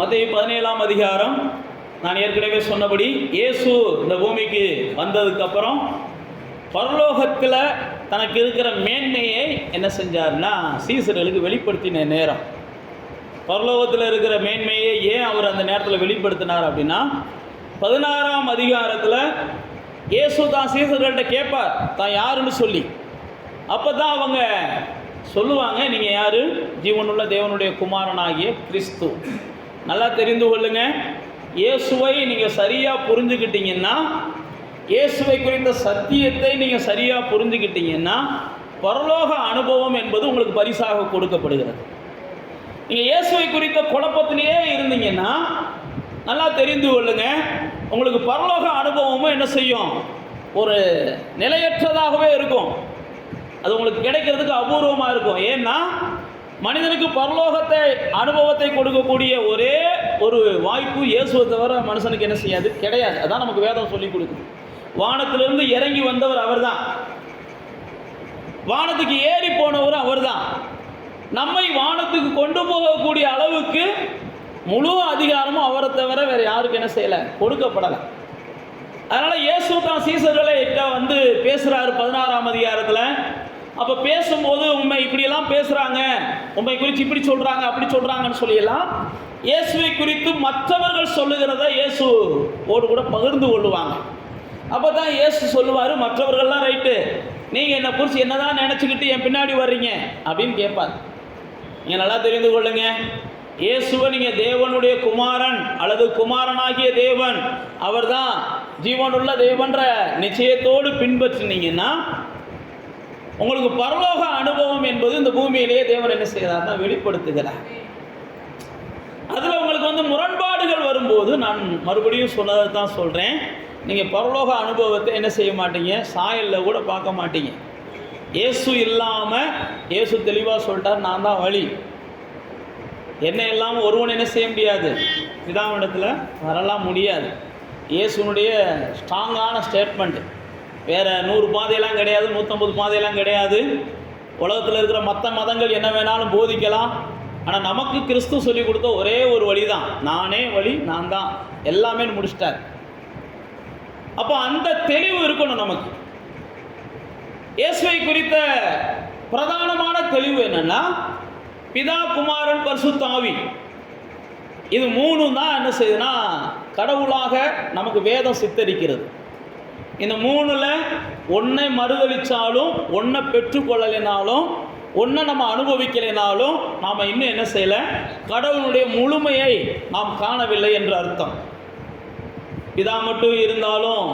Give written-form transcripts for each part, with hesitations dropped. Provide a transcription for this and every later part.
மத்தேயு 17ஆம் அதிகாரம், நான் ஏற்கனவே சொன்னபடி இயேசு இந்த பூமிக்கு வந்ததுக்கப்புறம் பரலோகத்தில் தனக்கு இருக்கிற மேன்மையை என்ன செஞ்சார்னா சீசர்களுக்கு வெளிப்படுத்தின நேரம். பரலோகத்தில் இருக்கிற மேன்மையை ஏன் அவர் அந்த நேரத்தில் வெளிப்படுத்தினார் அப்படின்னா, 16ஆம் அதிகாரத்தில் இயேசு தான் சீசர்கள்ட்ட கேட்பார் தான் யாருன்னு சொல்லி. அப்போ தான் அவங்க சொல்லுவாங்க, நீங்கள் யார்? ஜீவனுள்ள தேவனுடைய குமாரனாகிய கிறிஸ்து. நல்லா தெரிந்து கொள்ளுங்க, இயேசுவை நீங்கள் சரியாக புரிஞ்சுக்கிட்டீங்கன்னா, இயேசுவை குறித்த சத்தியத்தை நீங்கள் சரியாக புரிஞ்சுக்கிட்டீங்கன்னா, பரலோக அனுபவம் என்பது உங்களுக்கு பரிசாக கொடுக்கப்படுகிறது. நீங்கள் இயேசுவை குறித்த குழப்பத்திலேயே இருந்தீங்கன்னா, நல்லா தெரிந்து கொள்ளுங்க, உங்களுக்கு பரலோக அனுபவமும் என்ன செய்யும்? ஒரு நிலையற்றதாகவே இருக்கும். அது உங்களுக்கு கிடைக்கிறதுக்கு அபூர்வமாக இருக்கும். ஏன்னா மனிதனுக்கு பரலோகத்தை அனுபவத்தை கொடுக்கக்கூடிய ஒரே ஒரு வாய்ப்பு இயேசுவை தவிர மனுஷனுக்கு என்ன செய்யாது? கிடையாது. அதான் நமக்கு வேதம் சொல்லி கொடுக்குது. வானத்திலிருந்து இறங்கி வந்தவர் அவர் தான், வானத்துக்கு ஏறி போனவர் அவர் தான். நம்மை வானத்துக்கு கொண்டு போகக்கூடிய அளவுக்கு முழு அதிகாரமும் அவரை தவிர வேறு யாருக்கு என்ன செய்யலை? கொடுக்கப்படலை. அதனால் இயேசு தான் சீசர்களை வந்து பேசுகிறாரு 16ஆம் அதிகாரத்தில். அப்போ பேசும்போது உண்மை இப்படியெல்லாம் பேசுகிறாங்க, உண்மை குறித்து இப்படி சொல்கிறாங்க அப்படி சொல்கிறாங்கன்னு சொல்லியெல்லாம் இயேசுவை குறித்து மற்றவர்கள் சொல்லுகிறத இயேசு ஓடு கூட பகிர்ந்து கொள்ளுவாங்க. அப்போ தான் இயேசு சொல்லுவார், மற்றவர்கள்லாம் ரைட்டு, நீங்கள் என்னை குறித்து என்ன தான் நினச்சிக்கிட்டு என் பின்னாடி வர்றீங்க அப்படின்னு கேட்பார். நீங்கள் நல்லா தெரிந்து கொள்ளுங்க, இயேசுவை நீங்கள் தேவனுடைய குமாரன் அல்லது குமாரனாகிய தேவன், அவர் தான் ஜீவனுள்ள தேவன்ற நிச்சயத்தோடு பின்பற்றினீங்கன்னா உங்களுக்கு பரலோக அனுபவம் என்பது இந்த பூமியிலேயே தேவன் என்ன செய்கிறார்னா வெளிப்படுத்துகிறார். அதில் உங்களுக்கு முரண்பாடுகள் வரும்போது நான் மறுபடியும் சொன்னதை தான் சொல்கிறேன், நீங்கள் பரலோக அனுபவத்தை என்ன செய்ய மாட்டீங்க? சாயலில் கூட பார்க்க மாட்டீங்க. இயேசு இல்லாமல் இயேசு தெளிவாக சொல்லிட்டார், நான் தான் வழி, என்ன இல்லாமல் ஒருவன் என்ன செய்ய முடியாது? பிதாவிடத்தில் வரலாம் முடியாது. இயேசுனுடைய ஸ்ட்ராங்கான ஸ்டேட்மெண்ட். வேறு 100 பாதையெல்லாம் கிடையாது, 150 பாதையெல்லாம் கிடையாது. உலகத்தில் இருக்கிற மற்ற மதங்கள் என்ன வேணாலும் போதிக்கலாம், ஆனால் நமக்கு கிறிஸ்து சொல்லி கொடுத்த ஒரே ஒரு வழி தான், நானே வழி, நான் தான் எல்லாமே முடிச்சிட்டார். அப்போ அந்த தெளிவு இருக்கணும் நமக்கு. இயேசுவை குறித்த பிரதானமான தெளிவு என்னன்னா, பிதா, குமாரன், பரிசுத்த ஆவி, இது 3 தான் என்ன செய்யுதுன்னா கடவுளாக நமக்கு வேதம் சித்தரிக்கிறது. இந்த 3ல் ஒன்றை மறுதளித்தாலும், ஒன்றை பெற்றுக்கொள்ளலைனாலும், ஒன்றை நம்ம அனுபவிக்கலைனாலும் நாம் இன்னும் என்ன செய்யலை? கடவுளுடைய முழுமையை நாம் காணவில்லை என்று அர்த்தம். பிதா மட்டும் இருந்தாலும்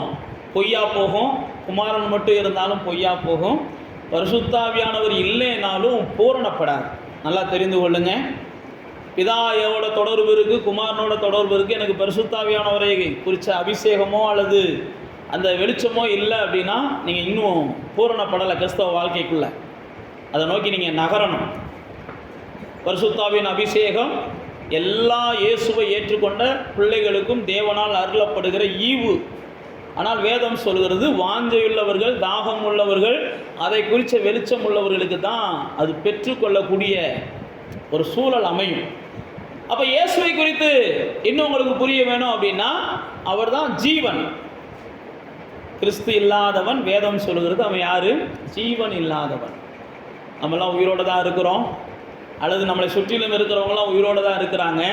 பொய்யா போகும், குமாரன் மட்டும் இருந்தாலும் பொய்யா போகும், பரிசுத்தாவியானவர் இல்லைனாலும் பூரணப்படாது. நல்லா தெரிந்து கொள்ளுங்க, பிதாவோட தொடர்பு இருக்குது, குமாரனோட தொடர்பு இருக்குது, எனக்கு பரிசுத்தாவியானவரை குறித்த அபிஷேகமோ அல்லது அந்த வெளிச்சமோ இல்லை அப்படின்னா நீங்கள் இன்னும் பூரணப்படலை கிறிஸ்தவ வாழ்க்கைக்குள்ளே. அதை நோக்கி நீங்கள் நகரணும். பரிசுத்தாவின் அபிஷேகம் எல்லா இயேசுவை ஏற்றுக்கொண்ட பிள்ளைகளுக்கும் தேவனால் அருளப்படுகிற ஈவு. ஆனால் வேதம் சொல்கிறது, வாஞ்சையுள்ளவர்கள், தாகம் உள்ளவர்கள், அதை குறித்த வெளிச்சம் உள்ளவர்களுக்கு தான் அது பெற்றுக்கொள்ளக்கூடிய ஒரு சூழல் அமையும். அப்போ இயேசுவை குறித்து இன்னும் உங்களுக்கு புரிய வேணும் அப்படின்னா, அவர் தான் ஜீவன். கிறிஸ்து இல்லாதவன், வேதம் சொல்கிறது, அவன் யார்? ஜீவன் இல்லாதவன். நம்மளாம் உயிரோடு தான் இருக்கிறோம், அல்லது நம்மளை சுற்றிலும் இருக்கிறவங்களாம் உயிரோடு தான் இருக்கிறாங்க.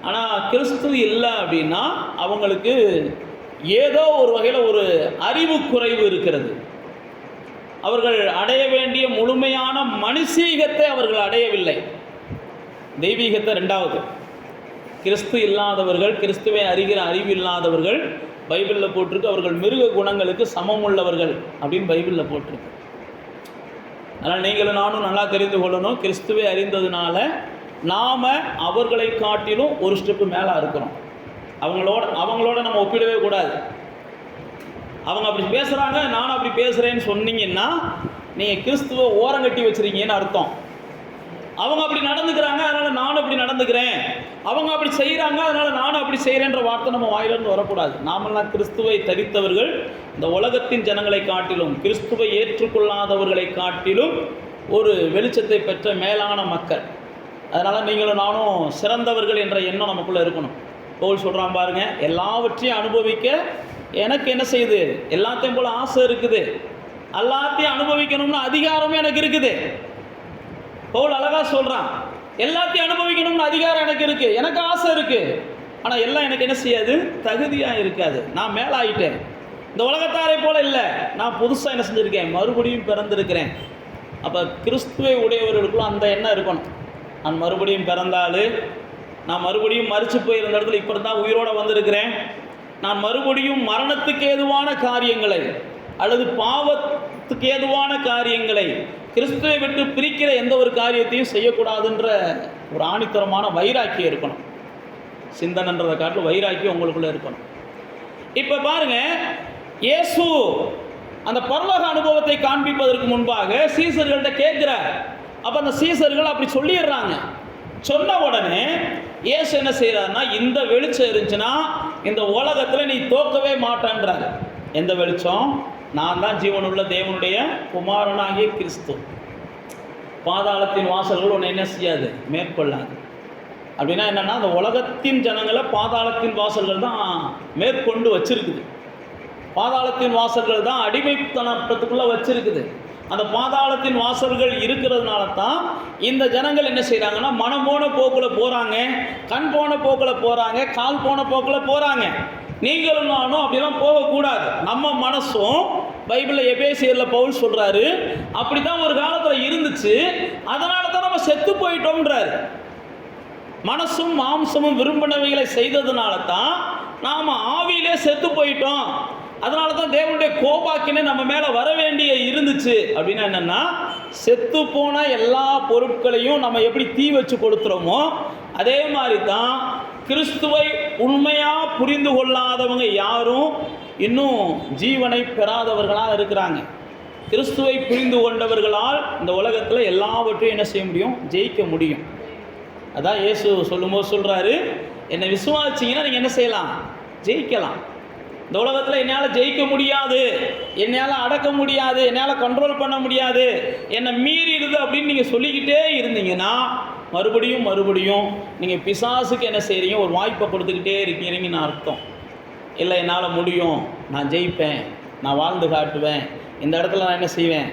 ஆனால் கிறிஸ்து இல்லை அப்படின்னா அவங்களுக்கு ஏதோ ஒரு வகையில் ஒரு அறிவு குறைவு இருக்கிறது. அவர்கள் அடைய வேண்டிய முழுமையான மனுஷீகத்தை அவர்கள் அடையவில்லை. தெய்வீகத்தை 2வது. கிறிஸ்து இல்லாதவர்கள், கிறிஸ்துவை அறிகிற அறிவு இல்லாதவர்கள், பைபிளில் போட்டிருக்கு, அவர்கள் மிருக குணங்களுக்கு சமம் உள்ளவர்கள் அப்படின்னு பைபிளில் போட்டிருக்கு. அதனால் நீங்களும் நானும் நல்லா தெரிந்து கொள்ளணும், கிறிஸ்துவை அறிந்ததுனால நாம் அவர்களை காட்டிலும் ஒரு ஸ்டெப்பு மேலே இருக்கிறோம். அவங்களோட நம்ம ஒப்பிடவே கூடாது. அவங்க அப்படி பேசுகிறாங்க, நானும் அப்படி பேசுகிறேன்னு சொன்னீங்கன்னா நீங்கள் கிறிஸ்துவை ஓரங்கட்டி வச்சுருக்கீங்கன்னு அர்த்தம். அவங்க அப்படி நடந்துக்கிறாங்க, அதனால் நானும் அப்படி நடந்துக்கிறேன், அவங்க அப்படி செய்கிறாங்க, அதனால் நானும் அப்படி செய்கிறேன்ற வார்த்தை நம்ம வாயிலிருந்து வரக்கூடாது. நாமெல்லாம் கிறிஸ்துவை தரித்தவர்கள், இந்த உலகத்தின் ஜனங்களை காட்டிலும், கிறிஸ்துவை ஏற்றுக்கொள்ளாதவர்களை காட்டிலும் ஒரு வெளிச்சத்தை பெற்ற மேலான மக்கள். அதனால் நீங்களும் நானும் சிறந்தவர்கள் என்ற எண்ணம் நமக்குள்ளே இருக்கணும். பவுல் சொல்கிறான் பாருங்க, எல்லாவற்றையும் அனுபவிக்க எனக்கு என்ன செய்யுது, எல்லாத்தையும் போல் ஆசை இருக்குது, எல்லாத்தையும் அனுபவிக்கணும்னு அதிகாரமும் எனக்கு இருக்குது. பவுல் அழகாக சொல்கிறான், எல்லாத்தையும் அனுபவிக்கணும்னு அதிகாரம் எனக்கு இருக்குது, எனக்கு ஆசை இருக்குது. ஆனால் எல்லாம் எனக்கு என்ன செய்யாது, தகுதியாக இருக்காது. நான் மேலாயிட்டேன், இந்த உலகத்தாரை போல இல்லை, நான் புதுசாக என்ன செஞ்சுருக்கேன், மறுபடியும் பிறந்திருக்கிறேன். அப்போ கிறிஸ்துவை உடையவர்களுக்குள்ள அந்த எண்ணம் இருக்கணும். நான் மறுபடியும் பிறந்தால், நான் மறுபடியும் மரிச்சு போயிருந்த இடத்துல இப்போ தான் உயிரோடு வந்திருக்கிறேன், நான் மறுபடியும் மரணத்துக்கு ஏதுவான காரியங்களை அல்லது பாவத்துக்கு ஏதுவான காரியங்களை, கிறிஸ்துவை விட்டு பிரிக்கிற எந்த ஒரு காரியத்தையும் செய்யக்கூடாதுன்ற ஒரு ஆணித்தரமான வைராக்கியம் இருக்கணும். சிந்தனைன்றதை காட்டில் வைராக்கியம் உங்களுக்குள்ளே இருக்கணும். இப்போ பாருங்க, இயேசு அந்த பரலோக அனுபவத்தை காண்பிப்பதற்கு முன்பாக சீசர்கள்ட்ட கேட்குறார். அப்போ அந்த சீசர்கள் அப்படி சொல்லிடுறாங்க. சொன்ன உடனே இயேசு என்ன செய்கிறாருன்னா, இந்த வெளிச்சம் இருந்துச்சுன்னா இந்த உலகத்தில் நீ தோக்கவே மாட்டேன்றாரு. எந்த வெளிச்சம்? நான் தான் ஜீவனுள்ள தேவனுடைய குமாரனாகிய கிறிஸ்து. பாதாளத்தின் வாசல்கள் உன்னை என்ன செய்யாது, மேற்கொள்ளாது. அப்படின்னா என்னென்னா, அந்த உலகத்தின் ஜனங்களை பாதாளத்தின் வாசல்கள் தான் மேற்கொண்டு வச்சிருக்குது. பாதாளத்தின் வாசல்கள் தான் அடிமைத்தனத்துக்குள்ளே வச்சிருக்குது. அந்த பாதாளத்தின் வாசல்கள் இருக்கிறதுனால தான் இந்த ஜனங்கள் என்ன செய்கிறாங்கன்னா, மனம் போன போக்கில் போகிறாங்க, கண் போன போக்கில் போகிறாங்க, கால் போன போக்கில் போகிறாங்க. நீங்களும் நானும் அப்படிலாம் போகக்கூடாது. நம்ம மனசும் பைபிளில் எபேசியரில் பவுல் சொல்கிறாரு, அப்படி தான் ஒரு காலத்தில் இருந்துச்சு, அதனால தான் நம்ம செத்து போயிட்டோம்ன்றாரு. மனசும் மாம்சமும் விரும்பினவைகளை செய்ததுனால தான் நாம் ஆவியிலே செத்து போயிட்டோம். அதனால தான் தேவனுடைய கோபாக்கினே நம்ம மேலே வர வேண்டிய இருந்துச்சு. அப்படின்னா என்னென்னா, செத்து போன எல்லா பொருட்களையும் நம்ம எப்படி தீ வச்சு கொடுத்துறோமோ அதே மாதிரி தான் கிறிஸ்துவை உண்மையாக புரிந்து கொள்ளாதவங்க யாரும் இன்னும் ஜீவனை பெறாதவர்களாக இருக்கிறாங்க. கிறிஸ்துவை புரிந்து கொண்டவர்களால் இந்த உலகத்தில் எல்லாவற்றையும் என்ன செய்ய முடியும், ஜெயிக்க முடியும். அதான் இயேசு சொல்லும்போது சொல்கிறாரு, என்னை விசுவாசிங்கன்னா நீங்கள் என்ன செய்யலாம், ஜெயிக்கலாம். இந்த உலகத்தில் என்னால் ஜெயிக்க முடியாது, என்னால் அடக்க முடியாது, என்னால் கண்ட்ரோல் பண்ண முடியாது, என்னை மீறிடுது அப்படின்னு நீங்கள் சொல்லிக்கிட்டே இருந்தீங்கன்னா மறுபடியும் மறுபடியும் நீங்கள் பிசாசுக்கு என்ன செய்கிறீங்க, ஒரு வாய்ப்பை கொடுத்துக்கிட்டே இருக்கீங்கன்னு அர்த்தம். இல்லை, என்னால் முடியும், நான் ஜெயிப்பேன், நான் வாழ்ந்து காட்டுவேன், இந்த இடத்துல நான் என்ன செய்வேன்,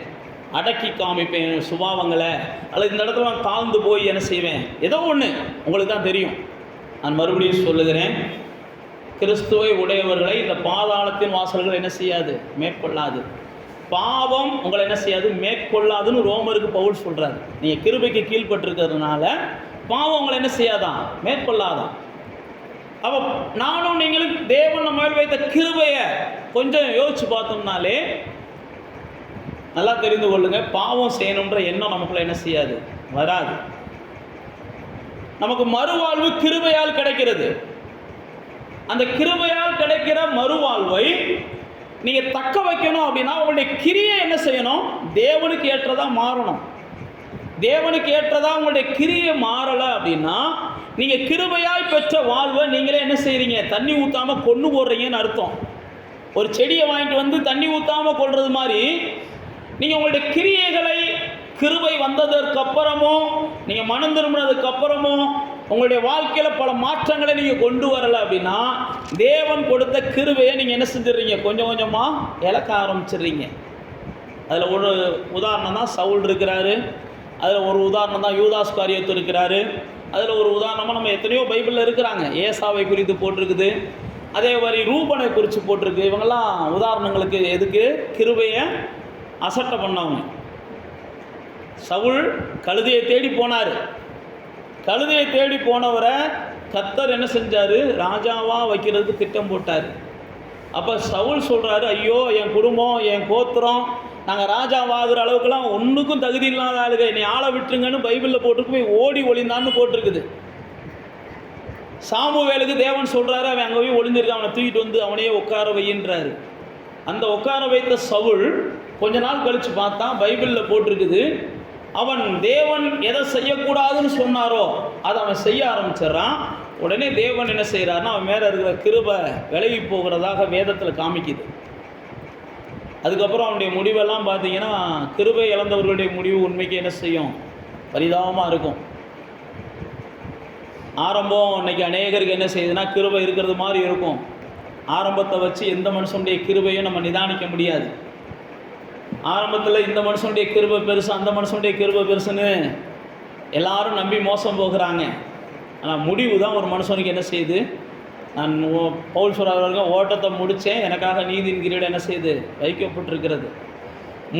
அடக்கி காமிப்பேன் சுபாவங்களை, அல்லது இந்த இடத்துல நான் தாழ்ந்து போய் என்ன செய்வேன், ஏதோ ஒன்று உங்களுக்கு தான் தெரியும். நான் மறுபடியும் சொல்லுகிறேன், கிறிஸ்துவை உடையவர்களை இந்த பாதாளத்தின் வாசல்கள் என்ன செய்யாது, மேற்கொள்ளாது. பாவம் உங்களை என்ன செய்யாது, மேற்கொள்ளாதுன்னு ரோமருக்கு பவுல் சொல்கிறார். நீங்கள் கிருபைக்கு கீழ்பட்டிருக்கிறதுனால பாவம் உங்களை என்ன செய்யாதான், மேற்கொள்ளாதான். அப்போ நானும் நீங்களும் தேவன் நம்ம மேல் வைத்த கிருபையை கொஞ்சம் யோசிச்சு பார்த்தோம்னாலே நல்லா தெரிந்து கொள்ளுங்க, பாவம் செய்யணுன்ற எண்ணம் நமக்குள்ள என்ன செய்யாது, வராது. நமக்கு மறுவாழ்வு கிருபையால் கிடைக்கிறது. அந்த கிருபையால் கிடைக்கிற மறுவாழ்வை நீங்கள் தக்க வைக்கணும் அப்படின்னா உங்களுடைய கிரியை என்ன செய்யணும், தேவனுக்கு ஏற்றதாக மாறணும். தேவனுக்கு ஏற்றதாக உங்களுடைய கிரியை மாறலை அப்படின்னா நீங்கள் கிருபையாய் பெற்ற வாழ்வை நீங்களே என்ன செய்கிறீங்க, தண்ணி ஊற்றாமல் கொண்டு போடுறீங்கன்னு அர்த்தம். ஒரு செடியை வாங்கிட்டு வந்து தண்ணி ஊற்றாமல் கொள்வது மாதிரி நீங்கள் உங்களுடைய கிரியைகளை கிருபை வந்ததற்கு அப்புறமோ நீங்கள் மனம் திரும்பினதுக்கு அப்புறமோ உங்களுடைய வாழ்க்கையில் பல மாற்றங்களை நீங்கள் கொண்டு வரலை அப்படின்னா தேவன் கொடுத்த கிருபையை நீங்கள் என்ன செஞ்சிடுறீங்க, கொஞ்சம் கொஞ்சமாக இழக்க ஆரம்பிச்சிடுறீங்க. அதில் ஒரு உதாரணம் தான் சவுல் இருக்கிறாரு, அதில் ஒரு உதாரணம் தான் யூதாஸ் காரியத்து இருக்கிறாரு, அதில் ஒரு உதாரணமாக நம்ம எத்தனையோ பைபிளில் இருக்கிறாங்க. ஏசாவை குறித்து போட்டிருக்குது, அதே மாதிரி ரூபனை குறித்து போட்டிருக்கு. இவங்கெல்லாம் உதாரணங்களுக்கு எதுக்கு, கிருபையை அசட்டை பண்ணவங்க. சவுல் கழுதையை தேடி போனார். கழுதையை தேடி போனவரை கர்த்தர் என்ன செஞ்சார், ராஜாவாக வைக்கிறதுக்கு திட்டம் போட்டார். அப்போ சவுல் சொல்கிறாரு, ஐயோ என் குடும்பம் என் கோத்திரம் நாங்கள் ராஜாவாகிற அளவுக்குலாம் ஒன்றுக்கும் தகுதி இல்லாத ஆளுங்க, என்னை ஆளை விட்டுருங்கன்னு பைபிளில் போட்டிருக்கு. போய் ஓடி ஒளிந்தான்னு போட்டிருக்குது. சாமுவேலுக்கு தேவன் சொல்கிறாரு, அவன் அங்கே போய் ஒளிஞ்சிருக்கான், அவனை தூக்கிட்டு வந்து அவனையே உட்கார வையின்றாரு. அந்த உட்கார வைத்த சவுல் கொஞ்ச நாள் கழித்து பார்த்தா பைபிளில் போட்டிருக்குது, அவன் தேவன் எதை செய்யக்கூடாதுன்னு சொன்னாரோ அதை அவன் செய்ய ஆரம்பிச்சிடறான். உடனே தேவன் என்ன செய்கிறாருன்னா அவன் மேலே இருக்கிற கிருபை விலகி போகிறதாக வேதத்தில் காமிக்குது. அதுக்கப்புறம் அவனுடைய முடிவெல்லாம் பார்த்தீங்கன்னா கிருபை இழந்தவர்களுடைய முடிவு உண்மைக்கு என்ன செய்யும், பரிதாபமாக இருக்கும். ஆரம்பம் இன்னைக்கு அநேகருக்கு என்ன செய்யுதுன்னா, கிருபை இருக்கிறது மாதிரி இருக்கும். ஆரம்பத்தை வச்சு எந்த மனுஷனுடைய கிருபையும் நம்ம நிதானிக்க முடியாது. ஆரம்பத்தில் இந்த மனுஷனுடைய கிருபை பெருசு, அந்த மனுஷனுடைய கிருபை பெருசுன்னு எல்லாரும் நம்பி மோசம் போகிறாங்க. ஆனால் முடிவு தான் ஒரு மனுஷனுக்கு என்ன செய்யுது. நான் பவுல் சொல்றாங்க, ஓட்டத்தை முடித்தேன், எனக்காக நீதியின் கிரீடம் என்ன செய்யுது, வைக்கப்பட்டிருக்கிறது.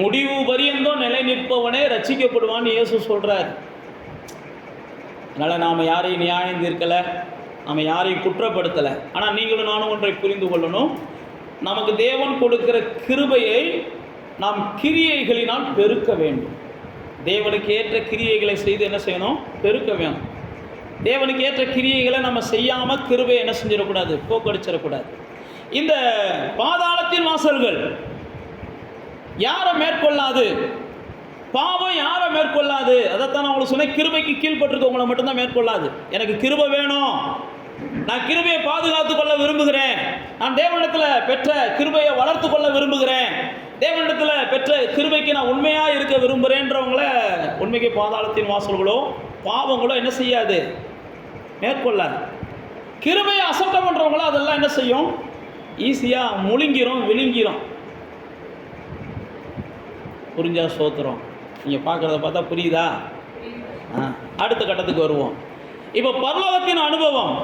முடிவு பரியந்தம் நிலை நிற்பவனே ரட்சிக்கப்படுவான்னு இயேசு சொல்கிறார். அதனால் நாம் யாரையும் நியாயம் தீர்க்கலை, நம்ம யாரையும் குற்றப்படுத்தலை. ஆனால் நீங்களும் நானும் ஒன்றை புரிந்து கொள்ளணும். நமக்கு தேவன் கொடுக்கிற கிருபையை நாம் கிரியைகளினால் பெருக்க வேண்டும். தேவனுக்கு ஏற்ற கிரியைகளை செய்து என்ன செய்யணும், பெருக்க வேணும். தேவனுக்கு ஏற்ற கிரியைகளை நம்ம செய்யாமல் கிருபையை என்ன செஞ்சிடக்கூடாது, போக்கடிச்சிடக்கூடாது. இந்த பாதாளத்தின் வாசல்கள் யாரை மேற்கொள்ளாது, பாவம் யாரை மேற்கொள்ளாது. அதைத்தான் நான் உங்களுக்கு சொன்னேன், கிருபைக்கு கீழ்பட்டிருக்கவங்களை மட்டும்தான் மேற்கொள்ளாது. எனக்கு கிருபை வேணும், நான் கிருபையை பாதுகாத்து கொள்ள விரும்புகிறேன், நான் தேவனிடத்தில் பெற்ற கிருபையை வளர்த்து கொள்ள விரும்புகிறேன், தேவனிடத்தில் பெற்ற கிருபைக்கு நான் உண்மையாக இருக்க விரும்புகிறேன்றவங்கள உண்மைக்கு பாதாளத்தின் வாசல்களோ பாவங்களோ என்ன செய்யாது, மேற்கொள்ளாது. கிருபையை அசட்டை பண்ணுறவங்களோ அதெல்லாம் என்ன செய்யும், ஈஸியாக முழுங்கிரும், விழுங்கிரும். புரிஞ்சா சோத்திரம். நீங்கள் பார்க்குறத பார்த்தா புரியுதா? அடுத்த கட்டத்துக்கு வருவோம். இப்போ பரலோகத்தின் அனுபவம்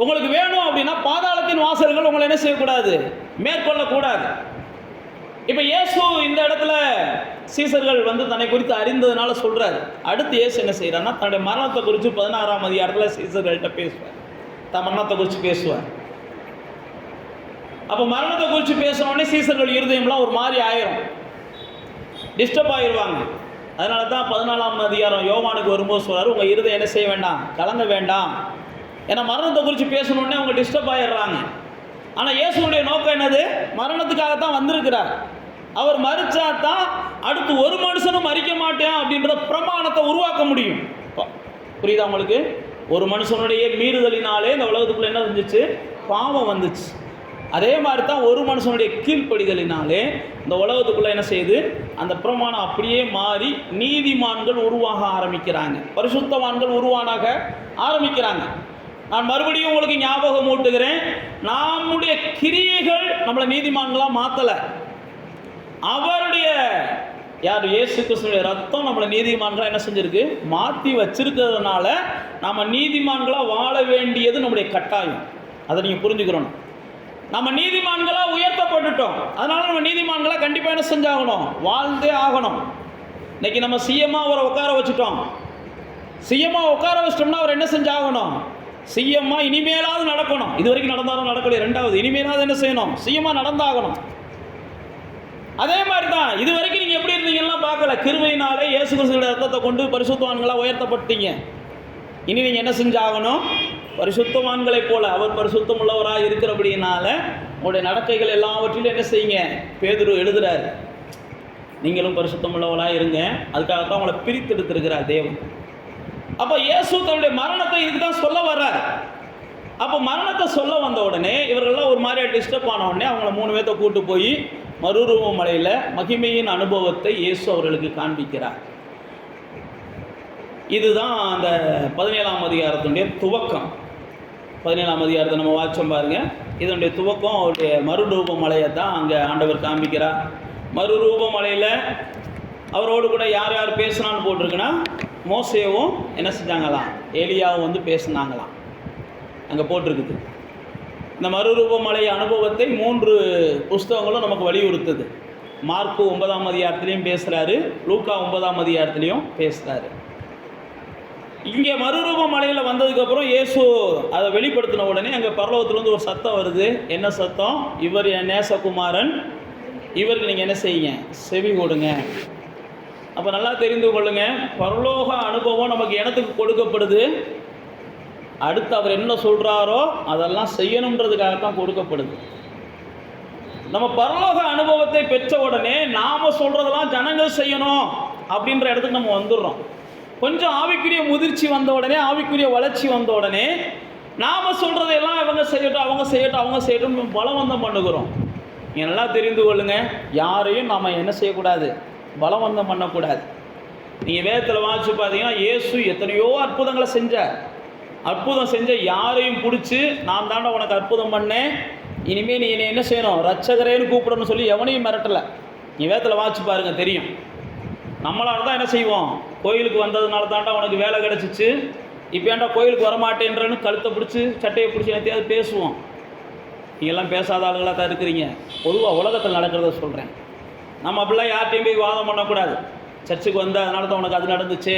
உங்களுக்கு வேணும் அப்படின்னா பாதாளத்தின் வாசல்கள் உங்களை என்ன செய்யக்கூடாது, மேற்கொள்ளக்கூடாது. இப்போ இயேசு இந்த இடத்துல சீசர்கள் தன்னை குறித்து அறிந்ததுனால சொல்கிறார். அடுத்து இயேசு என்ன செய்கிறார்னா, தன்னுடைய மரணத்தை குறித்து 16ஆம் அதிகாரத்தில் சீசர்கள்ட்ட பேசுவார், தன் மரணத்தை குறித்து பேசுவார். அப்போ மரணத்தை குறித்து பேசினோடனே சீசர்கள் இருதயம்லாம் ஒரு மாதிரி ஆயிரும், டிஸ்டர்ப் ஆகிடுவாங்க. அதனால தான் 14ஆம் அதிகாரம் யோவானுக்கு வரும்போது சொல்கிறார், உங்கள் இருதயம் என்ன செய்ய வேண்டாம், கலங்க வேண்டாம். ஏன்னா மரணத்தை குறித்து பேசணுன்னே அவங்க டிஸ்டர்ப் ஆகிடுறாங்க. ஆனால் இயேசுடைய நோக்கம் என்னது, மரணத்துக்காகத்தான் வந்திருக்கிறார். அவர் மரிச்சா தான் அடுத்து ஒரு மனுஷனும் மறிக்க மாட்டேன் அப்படின்ற பிரமாணத்தை உருவாக்க முடியும். புரியுதா உங்களுக்கு? ஒரு மனுஷனுடைய மீறுதலினாலே இந்த உலகத்துக்குள்ள என்ன வந்துச்சு, பாவம் வந்துச்சு. அதே மாதிரி தான் ஒரு மனுஷனுடைய கீழ்ப்படிதலினாலே இந்த உலகத்துக்குள்ளே என்ன செய்யுது, அந்த பிரமாணம் அப்படியே மாறி நீதிமான்கள் உருவாக ஆரம்பிக்கிறாங்க, பரிசுத்தவான்கள் உருவானாக ஆரம்பிக்கிறாங்க. நான் மறுபடியும் உங்களுக்கு ஞாபகம் ஊட்டுகிறேன், நம்முடைய கிரியைகள் நம்மளை நீதிமான்களாக மாற்றலை. அவருடைய யார், இயேசு கிறிஸ்துவின் ரத்தம் நம்மளை நீதிமான்களாக என்ன செஞ்சிருக்கு, மாற்றி வச்சிருக்கிறதுனால நம்ம நீதிமான்களாக வாழ வேண்டியது நம்முடைய கட்டாயம். அதை நீங்கள் புரிஞ்சுக்கிறோம். நம்ம நீதிமான்களாக உயர்த்தப்பட்டுட்டோம், அதனால நம்ம நீதிமான்களாக கண்டிப்பாக என்ன செஞ்சாகணும், வாழ்ந்தே ஆகணும். இன்னைக்கு நம்ம சிஎம்மாக அவரை உட்கார வச்சுட்டோம். சிஎம்மாக உட்கார வச்சிட்டோம்னா அவர் என்ன செஞ்சாகணும், சிஎம்மாக இனிமேலாவது நடக்கணும். இது வரைக்கும் நடந்தாலும் நடக்கலையே, ரெண்டாவது இனிமேலாவது என்ன செய்யணும், சிஎம்மாக நடந்தாகணும். அதே மாதிரி தான் இது வரைக்கும் நீங்கள் எப்படி இருந்தீங்கன்னா பார்க்கல, கிருபையினாலே இயேசு கிறிஸ்துவின் ரத்தத்தை கொண்டு பரிசுத்தவான்களாக உயர்த்தப்பட்டீங்க. இனி நீங்கள் என்ன செஞ்சாகணும், பரிசுத்தவான்களைப் போல அவர் பரிசுத்தம் உள்ளவராக இருக்கிறபடினால உங்களுடைய நடக்கைகள் எல்லாவற்றிலும் என்ன செய்யுங்க, பேதுரு எழுதுறாரு, நீங்களும் பரிசுத்தம் உள்ளவராக இருங்க. அதுக்காகத்தான் உங்களை பிரித்தெடுத்திருக்கிறார் தேவன். அப்போ இயேசு தன்னுடைய மரணத்தை இதுக்கு தான் சொல்ல வர்றார். அப்போ மரணத்தை சொல்ல வந்த உடனே இவர்கள்லாம் ஒரு மாதிரியாக டிஸ்டர்ப் ஆன உடனே அவங்கள 3 பேர்த்த கூட்டு போய் மறுரூப மலையில் மகிமையின் அனுபவத்தை இயேசு அவர்களுக்கு காண்பிக்கிறார். இதுதான் அந்த 17ஆம் அதிகாரத்தினுடைய துவக்கம். 17ஆம் அதிகாரத்தை நம்ம வாட்சம் பாருங்கள். இதனுடைய துவக்கம் அவருடைய மறுரூப மலையை தான் அங்கே ஆண்டவர் காண்பிக்கிறார். மறுரூப மலையில் அவரோடு கூட யார் யார் பேசினான்னு போட்டிருக்குன்னா, மோசேவும் என்ன செஞ்சாங்களாம், ஏலியாவும் பேசினாங்களாம், அங்கே போட்டிருக்குது. இந்த மறுரூப மலை அனுபவத்தை 3 புஸ்தகங்களும் நமக்கு வலியுறுத்துது. மார்க்கு 9ஆம் அதிகாரத்துலேயும் பேசுகிறாரு, லூக்கா 9ஆம் அதிகாரத்துலேயும் பேசுகிறாரு. இங்கே மறுரூப மலையில் வந்ததுக்கப்புறம் இயேசு அதை வெளிப்படுத்தின உடனே அங்கே பரலோகத்துலேருந்து ஒரு சத்தம் வருது. என்ன சத்தம், இவர் என் நேசகுமாரன், இவருக்கு நீங்கள் என்ன செய்யுங்க, செவி கொடுங்க. அப்போ நல்லா தெரிந்து கொள்ளுங்க, பரலோக அனுபவம் நமக்கு எனத்துக்கு கொடுக்கப்படுது. அடுத்து அவர் என்ன சொல்கிறாரோ அதெல்லாம் செய்யணுன்றதுக்காகத்தான் கொடுக்கப்படுது. நம்ம பரலோக அனுபவத்தை பெற்ற உடனே நாம் சொல்கிறதெல்லாம் ஜனங்கள் செய்யணும் அப்படின்ற இடத்துக்கு நம்ம வந்துடுறோம். கொஞ்சம் ஆவிக்குரிய முதிர்ச்சி வந்த உடனே, ஆவிக்குரிய வளர்ச்சி வந்த உடனே நாம் சொல்கிறதையெல்லாம் இவங்க செய்யட்டும், அவங்க செய்யட்டும், அவங்க செய்யட்டும் பலவந்தம் பண்ணுகிறோம். நீங்கள் நல்லா தெரிந்து கொள்ளுங்க, யாரையும் நாம் என்ன செய்யக்கூடாது, பலவந்தம் பண்ணக்கூடாது. நீங்கள் வேதத்தில் வாசிச்சு பார்த்தீங்கன்னா இயேசு எத்தனையோ அற்புதங்களை செஞ்சார். அற்புதம் செஞ்ச யாரையும் பிடிச்சி நான் தாண்டா உனக்கு அற்புதம் பண்ணேன், இனிமேல் நீ என்னை என்ன செய்யணும், ரட்சகரேன்னு கூப்பிடணும்னு சொல்லி எவனையும் மிரட்டலை. நீ வேதத்தில் வாசிச்சு பாருங்கள், தெரியும். நம்மளால தான் என்ன செய்வோம், கோயிலுக்கு வந்ததுனால தாண்டா உனக்கு வேலை கிடச்சிச்சு, இப்போ ஏன்டா கோயிலுக்கு வரமாட்டேன்றன்னு கழுத்தை பிடிச்சி சட்டையை பிடிச்சி என்னத்தையாவது பேசுவோம். நீங்கள்லாம் பேசாத ஆளுகளாக தான் இருக்கிறீங்க. பொதுவாக உலகத்தில் நடக்கிறத சொல்கிறேன். நம்ம அப்படிலாம் யார்ட்டையும் போய் வாதம் பண்ணக்கூடாது. சர்ச்சுக்கு வந்த அதனால தான் உனக்கு அது நடந்துச்சு,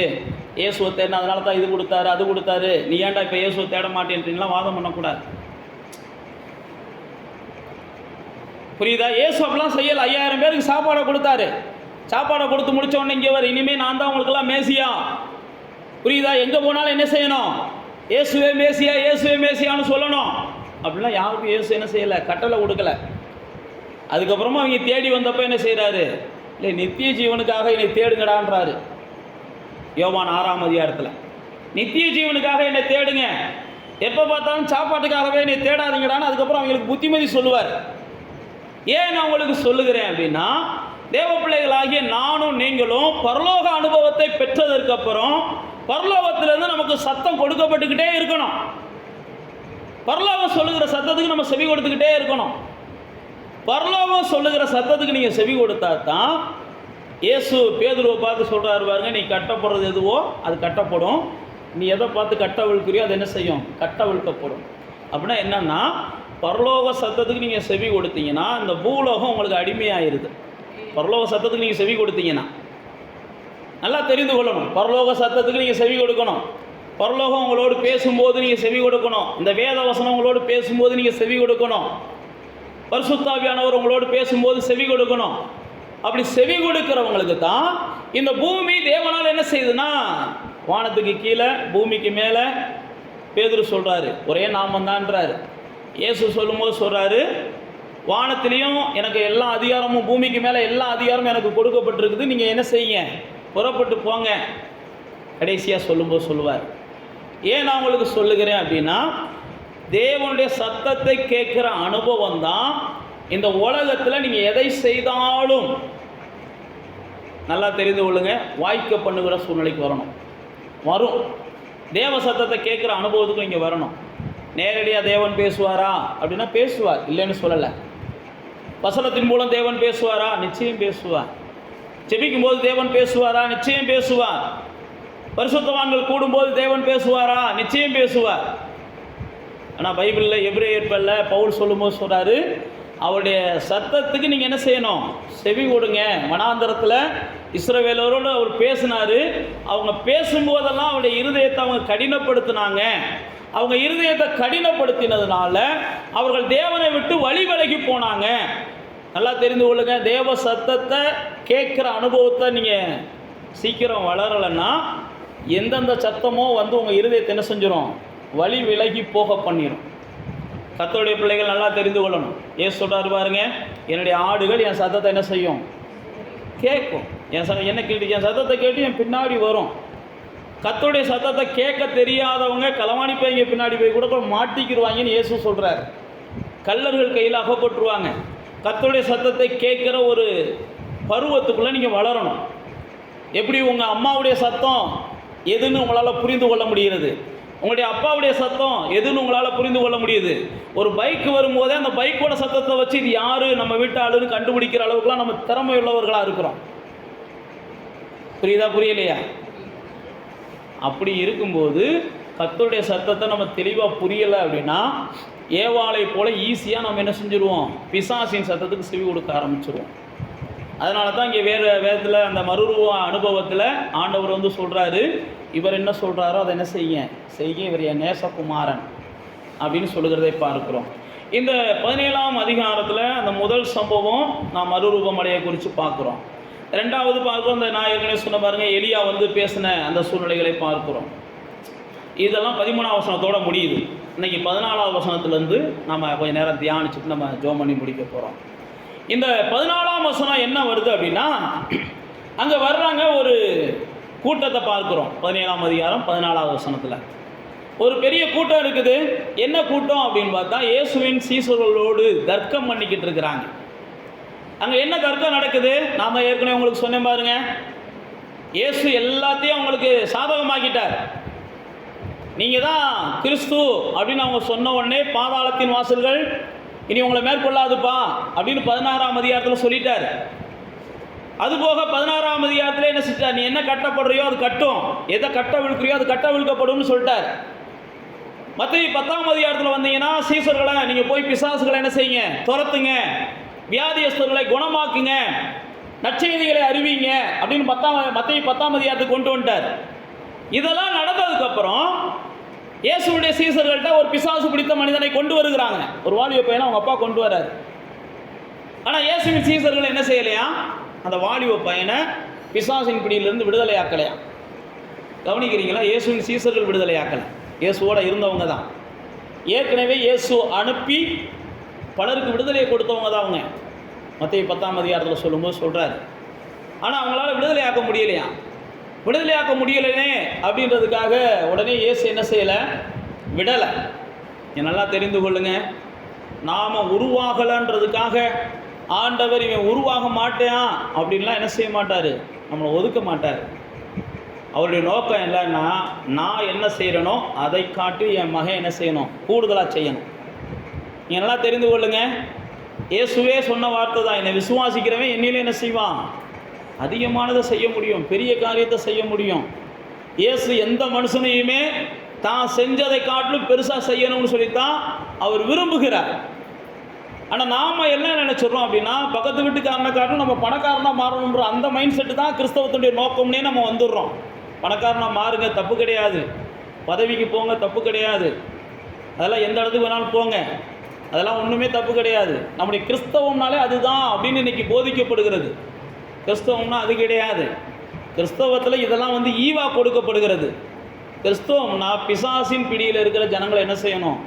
இயேசுவை தேடினா அதனால தான் இது கொடுத்தாரு அது கொடுத்தாரு, நீ ஏன்டா இப்போ இயேசுவை தேட மாட்டேன்றீங்களாம் வாதம் பண்ணக்கூடாது. புரியுதா? இயேசு அப்படிலாம் செய்யலை. 5000 பேருக்கு சாப்பாடை கொடுத்தாரு. சாப்பாடை கொடுத்து முடிச்ச உடனே இங்கே வர, இனிமேல் நான் தான் உங்களுக்கெல்லாம் மேசியா. புரியுதா? எங்கே போனாலும் என்ன செய்யணும், இயேசுவே மேசியா இயேசுவே மேசியான்னு சொல்லணும். அப்படிலாம் யாருக்கும் இயேசு என்ன செய்யலை, கட்டளை கொடுக்கலை. அதுக்கப்புறமா அவங்க தேடி வந்தப்போ என்ன செய்கிறாரு, இல்லை நித்திய ஜீவனுக்காக என்னை தேடுங்கடான்றாரு. யோவான் 6ஆம் அதிகாரத்தில் நித்திய ஜீவனுக்காக என்னை தேடுங்க, எப்போ பார்த்தாலும் சாப்பாட்டுக்காகவே என்னை தேடாதீங்கடான்னு அதுக்கப்புறம் அவங்களுக்கு புத்திமதி சொல்லுவார். ஏன் நான் உங்களுக்கு சொல்லுகிறேன் அப்படின்னா, தேவ பிள்ளைகளாகிய நானும் நீங்களும் பரலோக அனுபவத்தை பெற்றதற்கு அப்புறம் பரலோகத்திலிருந்து நமக்கு சத்தம் கொடுக்கப்பட்டுக்கிட்டே இருக்கணும். பரலோகம் சொல்லுகிற சத்தத்துக்கு நம்ம செவி கொடுத்துக்கிட்டே இருக்கணும். பரலோகம் சொல்லுகிற சத்தத்துக்கு நீங்கள் செவி கொடுத்தா தான், இயேசு பேதுருவை பார்த்து சொல்கிறாரு பாருங்க, நீ கட்டப்படுறது எதுவோ அது கட்டப்படும், நீ எதை பார்த்து கட்டவிழ்க்கிறியோ அது என்ன செய்யும், கட்டவிழ்க்கப்படும். அப்படின்னா என்னன்னா, பரலோக சத்தத்துக்கு நீங்கள் செவி கொடுத்தீங்கன்னா இந்த பூலோகம் உங்களுக்கு அடிமையாயிருது. பரலோக சத்தத்துக்கு நீங்கள் செவி கொடுத்தீங்கன்னா நல்லா தெரிந்து கொள்ளணும். பரலோக சத்தத்துக்கு நீங்கள் செவி கொடுக்கணும். பரலோகம் உங்களோடு பேசும்போது நீங்கள் செவி கொடுக்கணும். இந்த வேத வசனம் உங்களோடு பேசும்போது நீங்கள் செவி கொடுக்கணும். பரிசுத்த ஆவியானவர் உங்களோடு பேசும்போது செவி கொடுக்கணும். அப்படி செவி கொடுக்கிறவங்களுக்கு தான் இந்த பூமி தேவனால் என்ன செய்யுதுன்னா, வானத்துக்கு கீழே பூமிக்கு மேலே பேதுரு சொல்கிறாரு, ஒரே நாமம் தான்றாரு. இயேசு சொல்லும்போது சொல்கிறாரு, வானத்திலையும் எனக்கு எல்லா அதிகாரமும், பூமிக்கு மேலே எல்லா அதிகாரமும் எனக்கு கொடுக்கப்பட்டிருக்குது, நீங்கள் என்ன செய்யுங்க, புறப்பட்டு போங்க. கடைசியாக சொல்லும்போது சொல்லுவார், ஏன் நான் உங்களுக்கு சொல்லுகிறேன் அப்படின்னா, தேவனுடைய சத்தத்தை கேட்குற அனுபவம் தான் இந்த உலகத்தில் நீங்கள் எதை செய்தாலும் நல்லா தெரிந்து கொள்ளுங்க, வாய்க்க பண்ணுகிற சூழ்நிலைக்கு வரும். தேவ சத்தத்தை கேட்குற அனுபவத்துக்கும் இங்கே வரணும். நேரடியாக தேவன் பேசுவாரா அப்படின்னா பேசுவார், இல்லைன்னு சொல்லலை. வசனத்தின் மூலம் தேவன் பேசுவாரா, நிச்சயம் பேசுவார். ஜெபிக்கும் போது தேவன் பேசுவாரா, நிச்சயம் பேசுவார். பரிசுத்தவான்கள் கூடும்போது தேவன் பேசுவாரா, நிச்சயம் பேசுவார். ஆனால் பைபிளில் எபிரேயர்ல பவுல் சொல்லும்போது சொல்கிறாரு, அவருடைய சத்தத்துக்கு நீங்கள் என்ன செய்யணும், செவி கொடுங்க. வனாந்தரத்தில் இஸ்ரவேலரோடு அவர் பேசினார். அவங்க பேசும்போதெல்லாம் அவருடைய இருதயத்தை அவங்க கடினப்படுத்தினாங்க. அவங்க இருதயத்தை கடினப்படுத்தினதுனால அவர்கள் தேவனை விட்டு வழி விலகி போனாங்க. நல்லா தெரிந்து கொள்ளுங்க, தேவ சத்தத்தை கேட்குற அனுபவத்தை நீங்கள் சீக்கிரம் வளரலைன்னா எந்தெந்த சத்தமோ வந்து உங்கள் இருதயத்தை என்ன செஞ்சிடும், வழி விலகி போக பண்ணிடும். கர்த்தருடைய பிள்ளைகள் நல்லா தெரிந்து கொள்ளணும். ஏன் சொல்கிறாரு பாருங்க, என்னுடைய ஆடுகள் என் சத்தத்தை என்ன செய்யும், கேட்கும். என் சத்தத்தை கேட்டு என் பின்னாடி வரும். கர்த்தருடைய சத்தத்தை கேட்க தெரியாதவங்க களவாணி பையங்க பின்னாடி போய் கூட மாட்டிக்கிடுவாங்கன்னு இயேசு சொல்கிறார். கள்ளர்கள் கையில் அகப்பட்டுருவாங்க. கர்த்தருடைய சத்தத்தை கேட்குற ஒரு பருவத்துக்குள்ளே நீங்கள் வளரணும். எப்படி உங்கள் அம்மாவுடைய சத்தம் எதுன்னு உங்களால் புரிந்து கொள்ள முடிகிறது, உங்களுடைய அப்பாவுடைய சத்தம் எதுன்னு உங்களால் புரிந்து கொள்ள முடியுது. ஒரு பைக் வரும்போதே அந்த பைக்கோட சத்தத்தை வச்சு இது யார் நம்ம வீட்டு ஆளுன்னு கண்டுபிடிக்கிற அளவுக்குலாம் நம்ம திறமை உள்ளவர்களாக இருக்கிறோம். புரியுதா, புரியலையா? அப்படி இருக்கும்போது கர்த்தருடைய சத்தத்தை நம்ம தெளிவாக புரியலை அப்படின்னா ஏவாளை போல் ஈஸியாக நம்ம என்ன செஞ்சுருவோம், பிசாசின் சத்தத்துக்கு செவி கொடுக்க ஆரம்பிச்சிருவோம். அதனால தான் இங்கே வேதத்தில் அந்த மறுரூப அனுபவத்தில் ஆண்டவர் வந்து சொல்கிறாரு, இவர் என்ன சொல்கிறாரோ அதை என்ன செய்ய இவர் என் நேசகுமாரன் அப்படின்னு சொல்லுகிறதை பார்க்குறோம். இந்த 17ஆம் அதிகாரத்தில் அந்த முதல் சம்பவம் நாம் மறுரூபம் அடைய குறித்து பார்க்குறோம். ரெண்டாவது பார்க்குறோம், இந்த நான் ஏற்கனவே சொன்ன பாருங்கள், எலியா வந்து பேசின அந்த சூழ்நிலைகளை பார்க்குறோம். இதெல்லாம் 13ஆம் வசனத்தோடு முடியுது. இன்றைக்கி 14ஆம் வசனத்துலேருந்து நம்ம கொஞ்சம் நேரம் தியானிச்சுட்டு நம்ம ஜெபம் பண்ணி முடிக்க போகிறோம். இந்த 14ஆம் வசனம் என்ன வருது அப்படின்னா, அங்கே வர்றாங்க ஒரு கூட்டத்தை பார்க்குறோம். 17ஆம் அதிகாரம் 14ஆவது வசனத்தில் ஒரு பெரிய கூட்டம் இருக்குது. என்ன கூட்டம் அப்படின்னு பார்த்தா, இயேசுவின் சீசர்களோடு தர்க்கம் பண்ணிக்கிட்டு இருக்கிறாங்க. அங்கே என்ன தர்க்கம் நடக்குது, நான் தான் ஏற்கனவே உங்களுக்கு சொன்னேன் பாருங்க. இயேசு எல்லாத்தையும் அவங்களுக்கு சாதகமாக்கிட்டார். நீங்கள் தான் கிறிஸ்து அப்படின்னு அவங்க சொன்ன உடனே பாதாளத்தின் வாசல்கள் இனி உங்களை மேற்கொள்ளாதுப்பா அப்படின்னு 16ஆம் அதிகாரத்தில் சொல்லிட்டார். அதுபோக 16ஆம் அதிகாரத்தில் என்ன செஞ்சார், நீ என்ன கட்டப்படுறியோ அது கட்டும், எதை கட்ட விழுக்கிறியோ அது கட்ட விழுக்கப்படும்னு சொல்லிட்டார். மத்திய 10ஆம் அதிகாரத்தில் வந்தீங்கன்னா சீசர்களை நீங்கள் போய் பிசாசுகளை என்ன செய்யுங்க, துரத்துங்க, வியாதியஸ்தர்களை குணமாக்குங்க, நற்செய்திகளை அறிவிங்க அப்படின்னு மத்திய 10ஆம் அதிகாரத்துக்கு கொண்டு வந்துட்டார். இதெல்லாம் நடந்ததுக்கப்புறம் இயேசுடைய சீசர்கள்ட்ட ஒரு பிசாசு பிடித்த மனிதனை கொண்டு வருகிறாங்க. ஒரு வாலிப பையனை அவங்க அப்பா கொண்டு வராரு. ஆனால் இயேசுவின் சீசர்கள் என்ன செய்யலையா, அந்த வாலிப பையனை பிசாசின் பிடியிலிருந்து விடுதலை ஆக்கலையா. கவனிக்கிறீங்களா? இயேசுவின் சீசர்கள் விடுதலை ஆக்கலை, இயேசுவோட இருந்தவங்க தான். ஏற்கனவே இயேசு அனுப்பி பலருக்கு விடுதலையை கொடுத்தவங்க தான் அவங்க. மத்திய 10ஆம் அதிகாரத்தில் சொல்லும்போது சொல்கிறாரு. ஆனால் அவங்களால விடுதலை ஆக்க முடியலையா. விடுதலையாக்க முடியலைனே அப்படின்றதுக்காக உடனே இயேசு என்ன செய்யலை, விடலை. நல்லா தெரிந்து கொள்ளுங்க, நாம் உருவாகலைன்றதுக்காக ஆண்டவர் இவன் உருவாக மாட்டேன் அப்படின்லாம் என்ன செய்ய மாட்டார், நம்மளை ஒதுக்க மாட்டார். அவருடைய நோக்கம் இல்லைன்னா நான் என்ன செய்கிறனோ அதை காட்டி என் மகன் என்ன செய்யணும், கூடுதலாக செய்யணும். நீங்கள் நல்லா தெரிந்து கொள்ளுங்க, இயேசுவே சொன்ன வார்த்தை தான், என்னை விசுவாசிக்கிறவன் என்னிலே என்ன செய்வான், அதிகமானதை செய்ய முடியும், பெரிய காரியத்தை செய்ய முடியும். இயேசு எந்த மனுஷனையுமே தான் செஞ்சதை காட்டிலும் பெருசாக செய்யணும்னு சொல்லித்தான் அவர் விரும்புகிறார். ஆனால் நாம் என்ன நினச்சிடறோம் அப்படின்னா, பக்கத்து வீட்டுக்காரனை காட்டிலும் நம்ம பணக்காரனாக மாறணுன்ற அந்த மைண்ட் செட்டு தான் கிறிஸ்தவத்துடைய நோக்கம்னே நம்ம வந்துடுறோம். பணக்காரனாக மாறுங்க, தப்பு கிடையாது. பதவிக்கு போங்க, தப்பு கிடையாது. அதெல்லாம் எந்த இடத்துக்கு வேணாலும் போங்க, அதெல்லாம் ஒன்றுமே தப்பு கிடையாது. நம்முடைய கிறிஸ்தவம்னாலே அதுதான் அப்படின்னு இன்றைக்கி போதிக்கப்படுகிறது. கிறிஸ்தவம்னா அது கிடையாது. கிறிஸ்தவத்தில் இதெல்லாம் ஈவா கொடுக்கப்படுகிறது. கிறிஸ்தவம்னா பிசாசின் பிடியில் இருக்கிற ஜனங்களை என்ன செய்யணும்,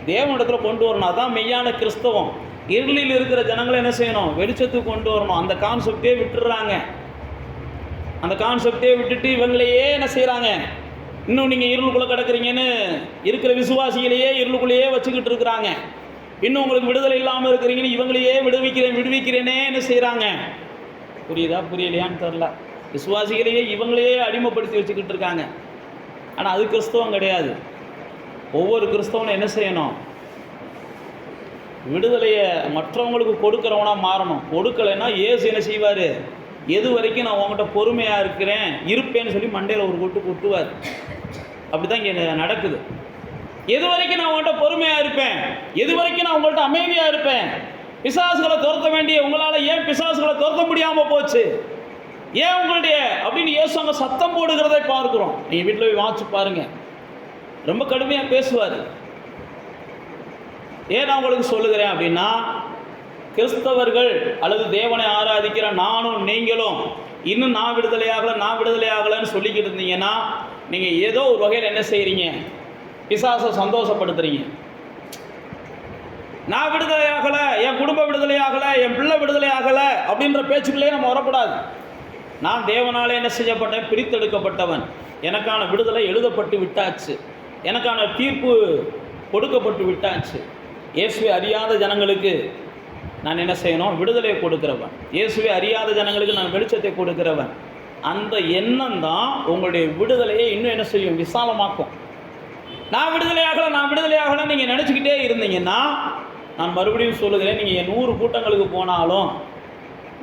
தேவனிடத்தில் கொண்டு வரணும். அதான் மெய்யான கிறிஸ்தவம். இருளில் இருக்கிற ஜனங்களை என்ன செய்யணும், வெளிச்சத்துக்கு கொண்டு வரணும். அந்த கான்செப்டே விட்டுடுறாங்க. அந்த கான்செப்டே விட்டுட்டு இவங்களையே என்ன செய்கிறாங்க, இன்னும் நீங்கள் இருளுக்குள்ளே கிடக்குறீங்கன்னு இருக்கிற விசுவாசிகளையே இருளுக்குள்ளேயே வச்சுக்கிட்டு இருக்கிறாங்க. இன்னும் உங்களுக்கு விடுதலை இல்லாமல் இருக்கிறீங்கன்னு இவங்களையே விடுவிக்கிறேனே என்ன செய்கிறாங்க. புரியுதா புரியலையான்னு தெரில. விசுவாசிகளையே இவங்களையே அடிமைப்படுத்தி வச்சுக்கிட்டு இருக்காங்க. ஆனால் அது கிறிஸ்தவம் கிடையாது. ஒவ்வொரு கிறிஸ்தவனும் என்ன செய்யணும், விடுதலையை மற்றவங்களுக்கு கொடுக்குறவனாக மாறணும். கொடுக்கலைன்னா இயேசு என்ன செய்வார், எது வரைக்கும் நான் உங்கள்கிட்ட பொறுமையாக இருப்பேன்னு சொல்லி மண்டையில் ஒரு கொட்டு கொட்டுவார். அப்படி தான் இங்கே நடக்குது. எது வரைக்கும் நான் உங்கள்கிட்ட பொறுமையாக இருப்பேன், எது வரைக்கும் நான் உங்கள்கிட்ட அமைதியாக இருப்பேன். பிசாசுகளை துரத்த வேண்டிய உங்களால் ஏன் பிசாசுகளை துரத்த முடியாமல் போச்சு, ஏன் உங்களுடைய அப்படின்னு இயேசு அங்கே சத்தம் போடுகிறதை பார்க்குறோம். நீங்கள் வீட்டில் போய் வாட்சி பாருங்கள், ரொம்ப கடுமையாக பேசுவார். ஏன் நான் உங்களுக்கு சொல்லுகிறேன் அப்படின்னா, கிறிஸ்தவர்கள் அல்லது தேவனை ஆராதிக்கிற நானும் நீங்களும் இன்னும் நான் விடுதலையாகலைன்னு சொல்லிக்கிட்டு இருந்தீங்கன்னா நீங்கள் ஏதோ ஒரு வகையில் என்ன செய்கிறீங்க, பிசாசை சந்தோஷப்படுத்துறீங்க. நான் விடுதலையாகலை, என் குடும்ப விடுதலையாகலை, என் பிள்ளை விடுதலையாகலை அப்படின்ற பேச்சுக்களே நம்ம வரக்கூடாது. நான் தேவனாலே என்ன செய்யப்பட்டேன், பிரித்தெடுக்கப்பட்டவன். எனக்கான விடுதலை எழுதப்பட்டு விட்டாச்சு, எனக்கான தீர்ப்பு கொடுக்கப்பட்டு விட்டாச்சு. இயேசுவை அறியாத ஜனங்களுக்கு நான் என்ன செய்யணும், விடுதலையை கொடுக்கிறவன். இயேசுவை அறியாத ஜனங்களுக்கு நான் வெளிச்சத்தை கொடுக்கிறவன். அந்த எண்ணம் தான் உங்களுடைய விடுதலையை இன்னும் என்ன செய்யும், விசாலமாக்கும். நான் விடுதலையாகலை நீங்கள் நினச்சிக்கிட்டே இருந்தீங்கன்னா, நான் மறுபடியும் சொல்லுகிறேன், நீங்கள் 100 கூட்டங்களுக்கு போனாலும்,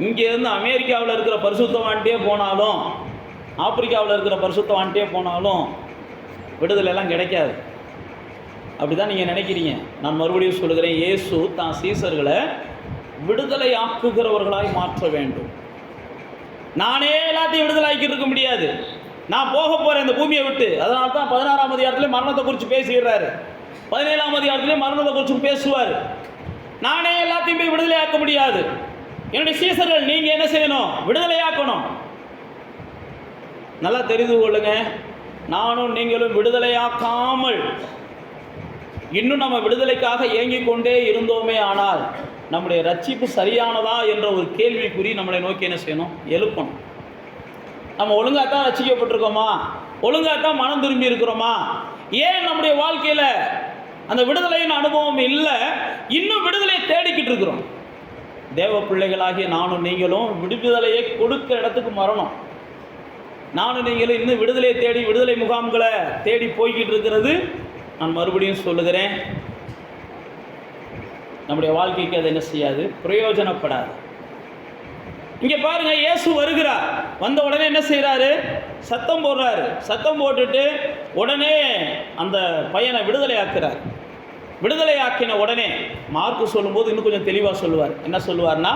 இங்கேருந்து அமெரிக்காவில் இருக்கிற பரிசுத்தவான்ட்டே போனாலும், ஆப்பிரிக்காவில் இருக்கிற பரிசுத்தவான்ட்டே போனாலும் விடுதலையெல்லாம் கிடைக்காது. அப்படி தான் நீங்கள் நினைக்கிறீங்க. நான் மறுபடியும் சொல்லுகிறேன், இயேசு தான் சீசர்களை விடுதலை ஆக்குகிறவர்களாய் மாற்ற வேண்டும். நானே எல்லாத்தையும் விடுதலை ஆக்கிட்டு இருக்க முடியாது. நான் போக போகிறேன் இந்த பூமியை விட்டு. அதனால தான் 16ஆம் அதிகாரத்திலே மரணத்தை குறித்து பேசிடுறாரு, 17ஆம் அதிகாரத்திலே மரணத்தை குறித்து பேசுவார். நானே எல்லாத்தையும் போய் விடுதலை ஆக்க முடியாது. என்னுடைய சீசர்கள் நீங்கள் என்ன செய்யணும், விடுதலையாக்கணும். நல்லா தெரிந்து கொள்ளுங்க, நானும் நீங்களும் விடுதலையாக்காமல் இன்னும் நம்ம விடுதலைக்காக ஏங்கிக் கொண்டே இருந்தோமே ஆனால் நம்முடைய ரட்சிப்பு சரியானதா என்ற ஒரு கேள்விக்குறி நம்மளை நோக்கி என்ன செய்யணும், எழுப்பணும். நம்ம ஒழுங்காகத்தான் ரட்சிக்கப்பட்டிருக்கோமா, ஒழுங்காகத்தான் மனம் திரும்பி இருக்கிறோமா, ஏன் நம்முடைய வாழ்க்கையில் அந்த விடுதலையின் அனுபவம் இல்லை, இன்னும் விடுதலையை தேடிக்கிட்டு இருக்கிறோம். தேவ பிள்ளைகளாகிய நானும் நீங்களும் விடுதலையை கொடுக்க இடத்துக்கு வரணும். நானும் நீங்களும் இன்னும் விடுதலை தேடி விடுதலை முகாம்களை தேடி போய்கிட்டு இருக்கிறது. நான் மறுபடியும் சொல்லுகிறேன், நம்முடைய வாழ்க்கைக்கு அது என்ன செய்யாது, பிரயோஜனப்படாது. இங்கே பாருங்க, இயேசு வருகிறார். வந்த உடனே என்ன செய்கிறாரு, சத்தம் போடுறாரு. சத்தம் போட்டுட்டு உடனே அந்த பையனை விடுதலை ஆக்குறார். விடுதலை ஆக்கின உடனே மார்க்கு சொல்லும்போது இன்னும் கொஞ்சம் தெளிவாக சொல்லுவார். என்ன சொல்லுவார்னா,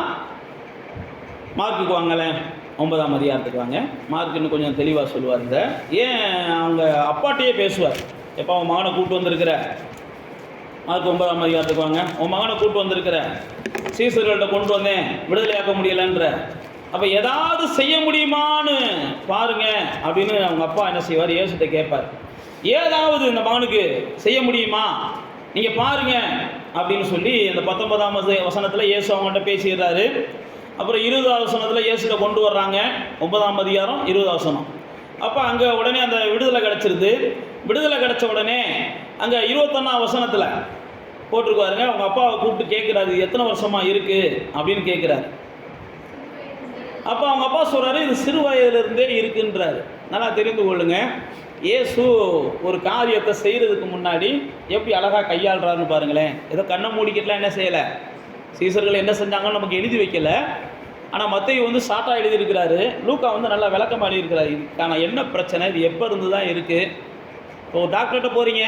மார்க்குக்கு வாங்கலேன், 9ஆம் அதிகாரத்துக்கு வாங்க. மார்க் இன்னும் கொஞ்சம் தெளிவாக சொல்லுவார். இந்த ஏன் அவங்க அப்பாட்டையே பேசுவார். எப்போ அவன் மகனை கூப்பிட்டு வந்திருக்கிற, மார்க் 9ஆம் அதிகாரத்துக்கு வாங்க, உன் மகனை கூப்பிட்டு வந்திருக்கிற, சீசர்கள்ட்ட கொண்டு வந்தேன், விடுதலையாக்க முடியலைன்ற, அப்போ ஏதாவது செய்ய முடியுமான்னு பாருங்க அப்படின்னு அவங்க அப்பா என்ன செய்வார், இயேசுகிட்ட கேட்பார். ஏதாவது இந்த மகனுக்கு செய்ய முடியுமா, நீங்கள் பாருங்க அப்படின்னு சொல்லி அந்த 19ஆம் வசனத்தில் இயேசு அவங்கள்ட்ட பேசிடுறாரு. அப்புறம் 20ஆம் வசனத்தில் இயேசுகிட்ட கொண்டு வர்றாங்க. 9ஆம் அதிகாரம் 20ஆம் வசனம். அப்போ அங்கே உடனே அந்த விடுதலை கிடச்சிருது. விடுதலை கிடச்ச உடனே அங்கே 21ஆம் வசனத்தில் போட்டிருக்காருங்க, அவங்க அப்பாவை கூப்பிட்டு கேட்குறாரு, எத்தனை வருஷமாக இருக்குது அப்படின்னு கேட்குறாரு. அப்போ அவங்க அப்பா சொல்கிறாரு, இது சிறு வயதிலிருந்தே இருக்குன்றாரு. நல்லா தெரிந்து கொள்ளுங்க, இயேசு ஒரு காரியத்தை செய்கிறதுக்கு முன்னாடி எப்படி அழகாக கையாளுறாருன்னு பாருங்களேன். ஏதோ கண்ணை மூடிக்கிட்டுலாம் என்ன செய்யலை, சீசர்கள் என்ன செஞ்சாங்கன்னு நமக்கு எழுதி வைக்கலை. ஆனால் மத்தேயு வந்து ஷார்ட்டாக எழுதியிருக்கிறாரு, லூக்கா வந்து நல்லா விளக்கமாக எழுதியிருக்கிறாரு. இதுக்கான என்ன பிரச்சனை, இது எப்போ இருந்து தான் இருக்குது. இப்போ டாக்டர்கிட்ட போகிறீங்க,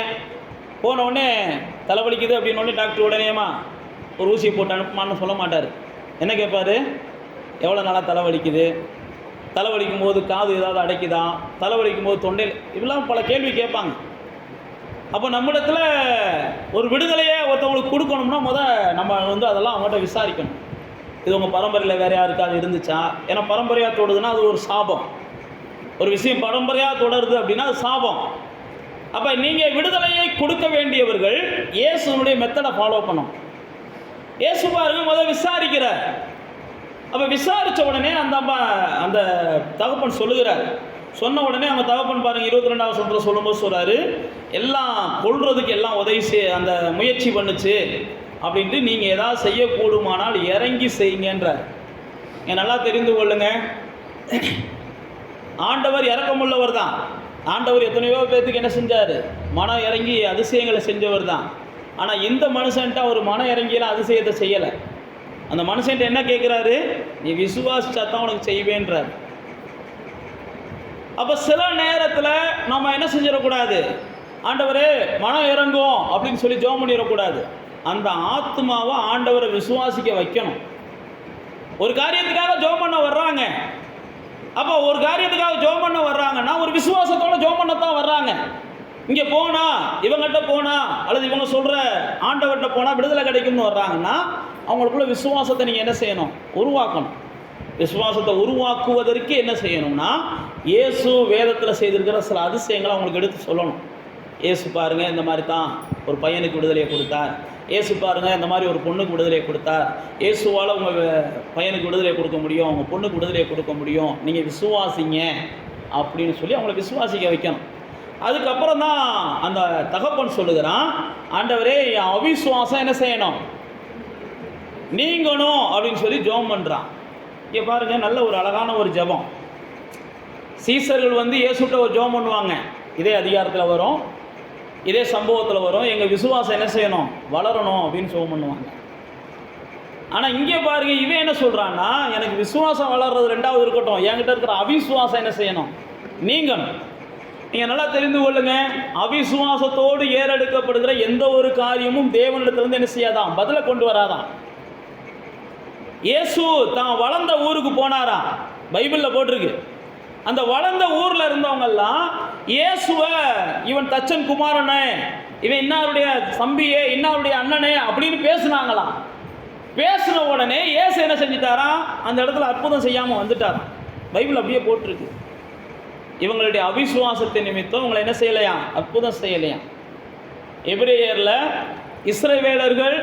போன உடனே தலைவலிக்குது அப்படின்னோடனே டாக்டர் உடனேமா ஒரு ஊசியை போட்டு அனுப்புமான்னு சொல்ல மாட்டார். என்ன கேட்பார், எவ்வளோ நாளாக தலைவலிக்குது, தலைவலிக்கும் போது காது ஏதாவது அடைக்குதா, தலைவலிக்கும் போது தொண்டையில், இப்படிலாம் பல கேள்வி கேட்பாங்க. அப்போ நம்மிடத்தில் ஒரு விடுதலையை ஒருத்தவங்களுக்கு கொடுக்கணும்னா நம்ம வந்து அதெல்லாம் அவங்கள்ட்ட விசாரிக்கணும். இது உங்கள் பரம்பரையில் வேறு யாருக்காவது இருந்துச்சா? ஏன்னா பரம்பரையாக தொடுதுன்னா அது ஒரு சாபம். ஒரு விஷயம் பரம்பரையாக தொடருது அப்படின்னா அது சாபம். அப்போ நீங்கள் விடுதலையை கொடுக்க வேண்டியவர்கள் இயேசுனுடைய மெத்தடை ஃபாலோ பண்ணணும். இயேசு பாருங்க விசாரிக்கிறார். அப்போ விசாரித்த உடனே அந்த தகப்பன் சொல்லுகிறார். சொன்ன உடனே அவங்க தகப்பன் பாருங்கள் 22ஆம் வசனத்தில் சொல்லும்போது சொல்கிறாரு, எல்லாம் கொள்றதுக்கு எல்லாம் உதவி அந்த முயற்சி பண்ணுச்சு அப்படின்ட்டு நீங்கள் ஏதாவது செய்யக்கூடுமானால் இறங்கி செய்யுங்கன்றார். நல்லா தெரிந்து கொள்ளுங்க, ஆண்டவர் இரக்கமுள்ளவர் தான். ஆண்டவர் எத்தனையோ பேர்த்துக்கு என்ன செஞ்சார், மனம் இறங்கி அதிசயங்களை செஞ்சவர் தான். ஆனால் இந்த மனுஷன்ட்ட அவர் மனம் இறங்கியெல்லாம் அதிசயத்தை செய்யலை. அந்த மனுஷன்ட்ட என்ன கேட்குறாரு, நீ விசுவாசிச்சா தான் உனக்கு செய்வேன்றார். அப்போ சில நேரத்தில் நம்ம என்ன செஞ்சிடக்கூடாது, ஆண்டவரே மனம் இறங்கும் அப்படின்னு சொல்லி ஜெபம் பண்ணிடக்கூடாது. அந்த ஆத்மாவை ஆண்டவரை விசுவாசிக்க வைக்கணும். ஒரு காரியத்துக்காக ஜெபம் பண்ண வர்றாங்க. அப்போ ஒரு காரியத்துக்காக ஜெபம் பண்ண வர்றாங்கன்னா ஒரு விசுவாசத்தோட ஜெபம் பண்ணத்தான் வர்றாங்க. இங்கே போனா, இவங்ககிட்ட போனா, அல்லது இவங்க சொல்கிற ஆண்டவர்கிட்ட போனால் விடுதலை கிடைக்கும்னு வர்றாங்கன்னா அவங்களுக்குள்ள விசுவாசத்தை நீங்கள் என்ன செய்யணும், உருவாக்கணும். விசுவாசத்தை உருவாக்குவதற்கு என்ன செய்யணும்னா, இயேசு வேதத்தில் செய்திருக்கிற சில அதிசயங்களை அவங்களுக்கு எடுத்து சொல்லணும். இயேசு பாருங்கள் இந்த மாதிரி தான் ஒரு பையனுக்கு விடுதலையை கொடுத்தார், இயேசு பாருங்கள் இந்த மாதிரி ஒரு பொண்ணுக்கு விடுதலையை கொடுத்தார், இயேசுவால் உங்கள் பையனுக்கு விடுதலையை கொடுக்க முடியும், உங்கள் பொண்ணுக்கு விடுதலையை கொடுக்க முடியும், நீங்கள் விசுவாசிங்க அப்படின்னு சொல்லி அவங்களை விசுவாசிக்க வைக்கணும். அதுக்கப்புறம் தான் அந்த தகப்பன் சொல்லுகிறான், ஆண்டவரே என் அவிசுவாசம் என்ன செய்யணும், நீங்கணும் அப்படின்னு சொல்லி ஜெபம் பண்ணுறான். இங்கே பாருங்கள், நல்ல ஒரு அழகான ஒரு ஜெபம். சீசர்கள் வந்து இயேசுட்ட ஒரு ஜெபம் பண்ணுவாங்க, இதே அதிகாரத்தில் வரும், இதே சம்பவத்தில் வரும், எங்கள் விசுவாசம் என்ன செய்யணும், வளரணும் அப்படின்னு ஜெபம் பண்ணுவாங்க. ஆனால் இங்கே பாருங்கள், இவன் என்ன சொல்கிறான்னா, எனக்கு விசுவாசம் வளர்றது ரெண்டாவது இருக்கட்டும், என்கிட்ட இருக்கிற அவிசுவாசம் என்ன செய்யணும், நீங்கணும். நீங்கள் நல்லா தெரிந்து கொள்ளுங்க, அவிசுவாசத்தோடு ஏறெடுக்கப்படுகிற எந்த ஒரு காரியமும் தேவனிடத்திலிருந்து என்ன செய்யாதான், பதிலை கொண்டு வராதான். இயேசு தான் வளர்ந்த ஊருக்கு போனாரா, பைபிளில் போட்டிருக்கு. அந்த வளர்ந்த ஊரில் இருந்தவங்கெல்லாம் இயேசுவை இவன் தச்சன் குமாரனே, இவன் இன்னாருடைய தம்பியே, இன்னாருடைய அண்ணனே அப்படின்னு பேசுனாங்களாம். பேசின உடனே இயேசு என்ன செஞ்சிட்டாரா, அந்த இடத்துல அற்புதம் செய்யாமல் வந்துட்டாராம். பைபிள் அப்படியே போட்டிருக்கு. இவங்களுடைய அவிசுவாசத்தின் நிமித்தம் இவங்களை என்ன செய்யலையா, அற்புதம் செய்யலையா. எபிரேயரில் இஸ்ரவேலர்கள்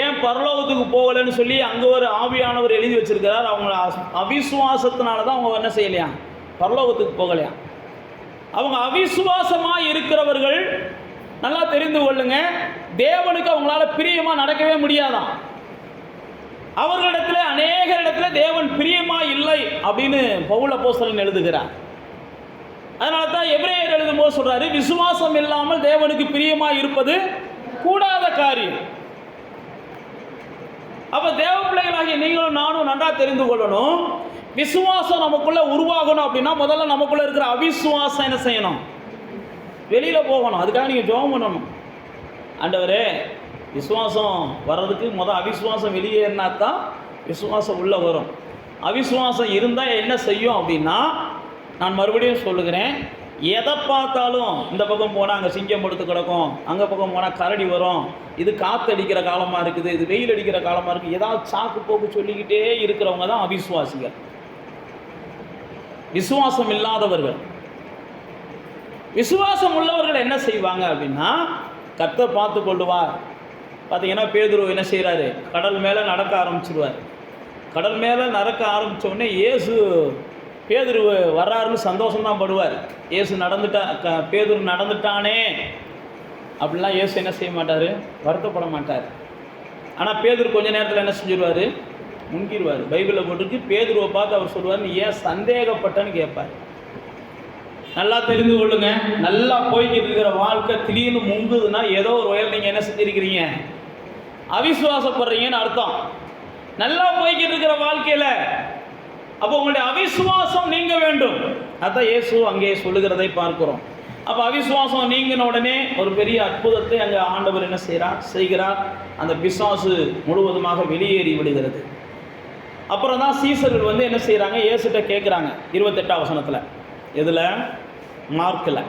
ஏன் பரலோகத்துக்கு போகலைன்னு சொல்லி அங்கே ஒரு ஆவியானவர் எழுதி வச்சிருக்கிறார். அவங்க அவிசுவாசத்தினால தான் அவங்க என்ன செய்யலையா, பரலோகத்துக்கு போகலையா. அவங்க அவிசுவாசமாக இருக்கிறவர்கள் நல்லா தெரிந்து கொள்ளுங்க, தேவனுக்கு அவங்களால பிரியமாக நடக்கவே முடியாதான். அவர்களிடத்தில் அநேக இடத்துல தேவன் பிரியமாக இல்லை அப்படின்னு பவுல் அப்போஸ்தலன் எழுதுகிறார். அதனால தான் எபிரேயர் எழுதும்போது சொல்றாரு, விசுவாசம் இல்லாமல் தேவனுக்கு பிரியமாக இருப்பது கூடாத காரியம். அப்ப தேவ பிள்ளைகளாகிய நீங்களும் நானும் நன்றா தெரிந்து கொள்ளணும், விசுவாசம் நமக்குள்ள உருவாகணும் அப்படின்னா முதல்ல நமக்குள்ள இருக்கிற அவிசுவாசம் என்ன செய்யணும், வெளியில போகணும். அதுக்காக நீங்க ஜெபம் பண்ணணும். ஆண்டவரே, விசுவாசம் வர்றதுக்கு முதல் அவிசுவாசம் வெளியேறினா தான் விசுவாசம் உள்ள வரும். அவிசுவாசம் இருந்தால் என்ன செய்யும் அப்படின்னா, நான் மறுபடியும் சொல்லுகிறேன், எதை பார்த்தாலும் இந்த பக்கம் போனால் அங்கே சிங்கம் படுத்து கிடக்கும், அங்கே பக்கம் போனால் கரடி வரும், இது காற்று அடிக்கிற காலமாக இருக்குது, இது வெயில் அடிக்கிற காலமாக இருக்குது, ஏதாவது சாக்கு போக்கு சொல்லிக்கிட்டே இருக்கிறவங்க தான் அவிசுவாசிகள், விசுவாசம் இல்லாதவர்கள். விசுவாசம் உள்ளவர்கள் என்ன செய்வாங்க அப்படின்னா, கர்த்தர் பார்த்து கொள்ளுவார். பார்த்தீங்கன்னா பேதுரு என்ன செய்கிறாரு, கடல் மேலே நடக்க ஆரம்பிச்சிடுவார். கடல் மேலே நடக்க ஆரம்பித்தோடனே இயேசு பேதுரு வர்றாருன்னு சந்தோஷம்தான் படுவார். இயேசு பேதுரு நடந்துட்டானே அப்படிலாம் இயேசு என்ன செய்ய மாட்டார், வருத்தப்பட மாட்டார். ஆனால் பேதுரு கொஞ்ச நேரத்தில் என்ன செஞ்சிருவார், முங்கிடுவார். பைபிளில் போட்டுருக்கு, பேதுருவை பார்த்து அவர் சொல்லுவார், நீ ஏன் சந்தேகப்பட்டன்னு கேட்பார். நல்லா தெரிந்து கொள்ளுங்க, நல்லா போய்கிட்டு இருக்கிற வாழ்க்கை திடீர்னு முங்குதுன்னா ஏதோ ஒரு வயல் நீங்கள் என்ன செஞ்சிருக்கிறீங்க, அவிசுவாசப்படுறீங்கன்னு அர்த்தம். நல்லா போய்கிட்டு இருக்கிற வாழ்க்கையில் அப்போ உங்களுடைய அவிசுவாசம் நீங்க வேண்டும். அதான் இயேசு அங்கே சொல்லுகிறதை பார்க்கிறோம். அப்போ அவிசுவாசம் நீங்கின உடனே ஒரு பெரிய அற்புதத்தை அங்கே ஆண்டவர் என்ன செய்கிறார், அந்த பிசாசு முழுவதுமாக வெளியேறி விடுகிறது. அப்புறம் தான் சீசர்கள் வந்து என்ன செய்கிறாங்க, இயேசுகிட்ட கேட்குறாங்க 28ஆம் வசனத்தில், எதில், மார்க்கில்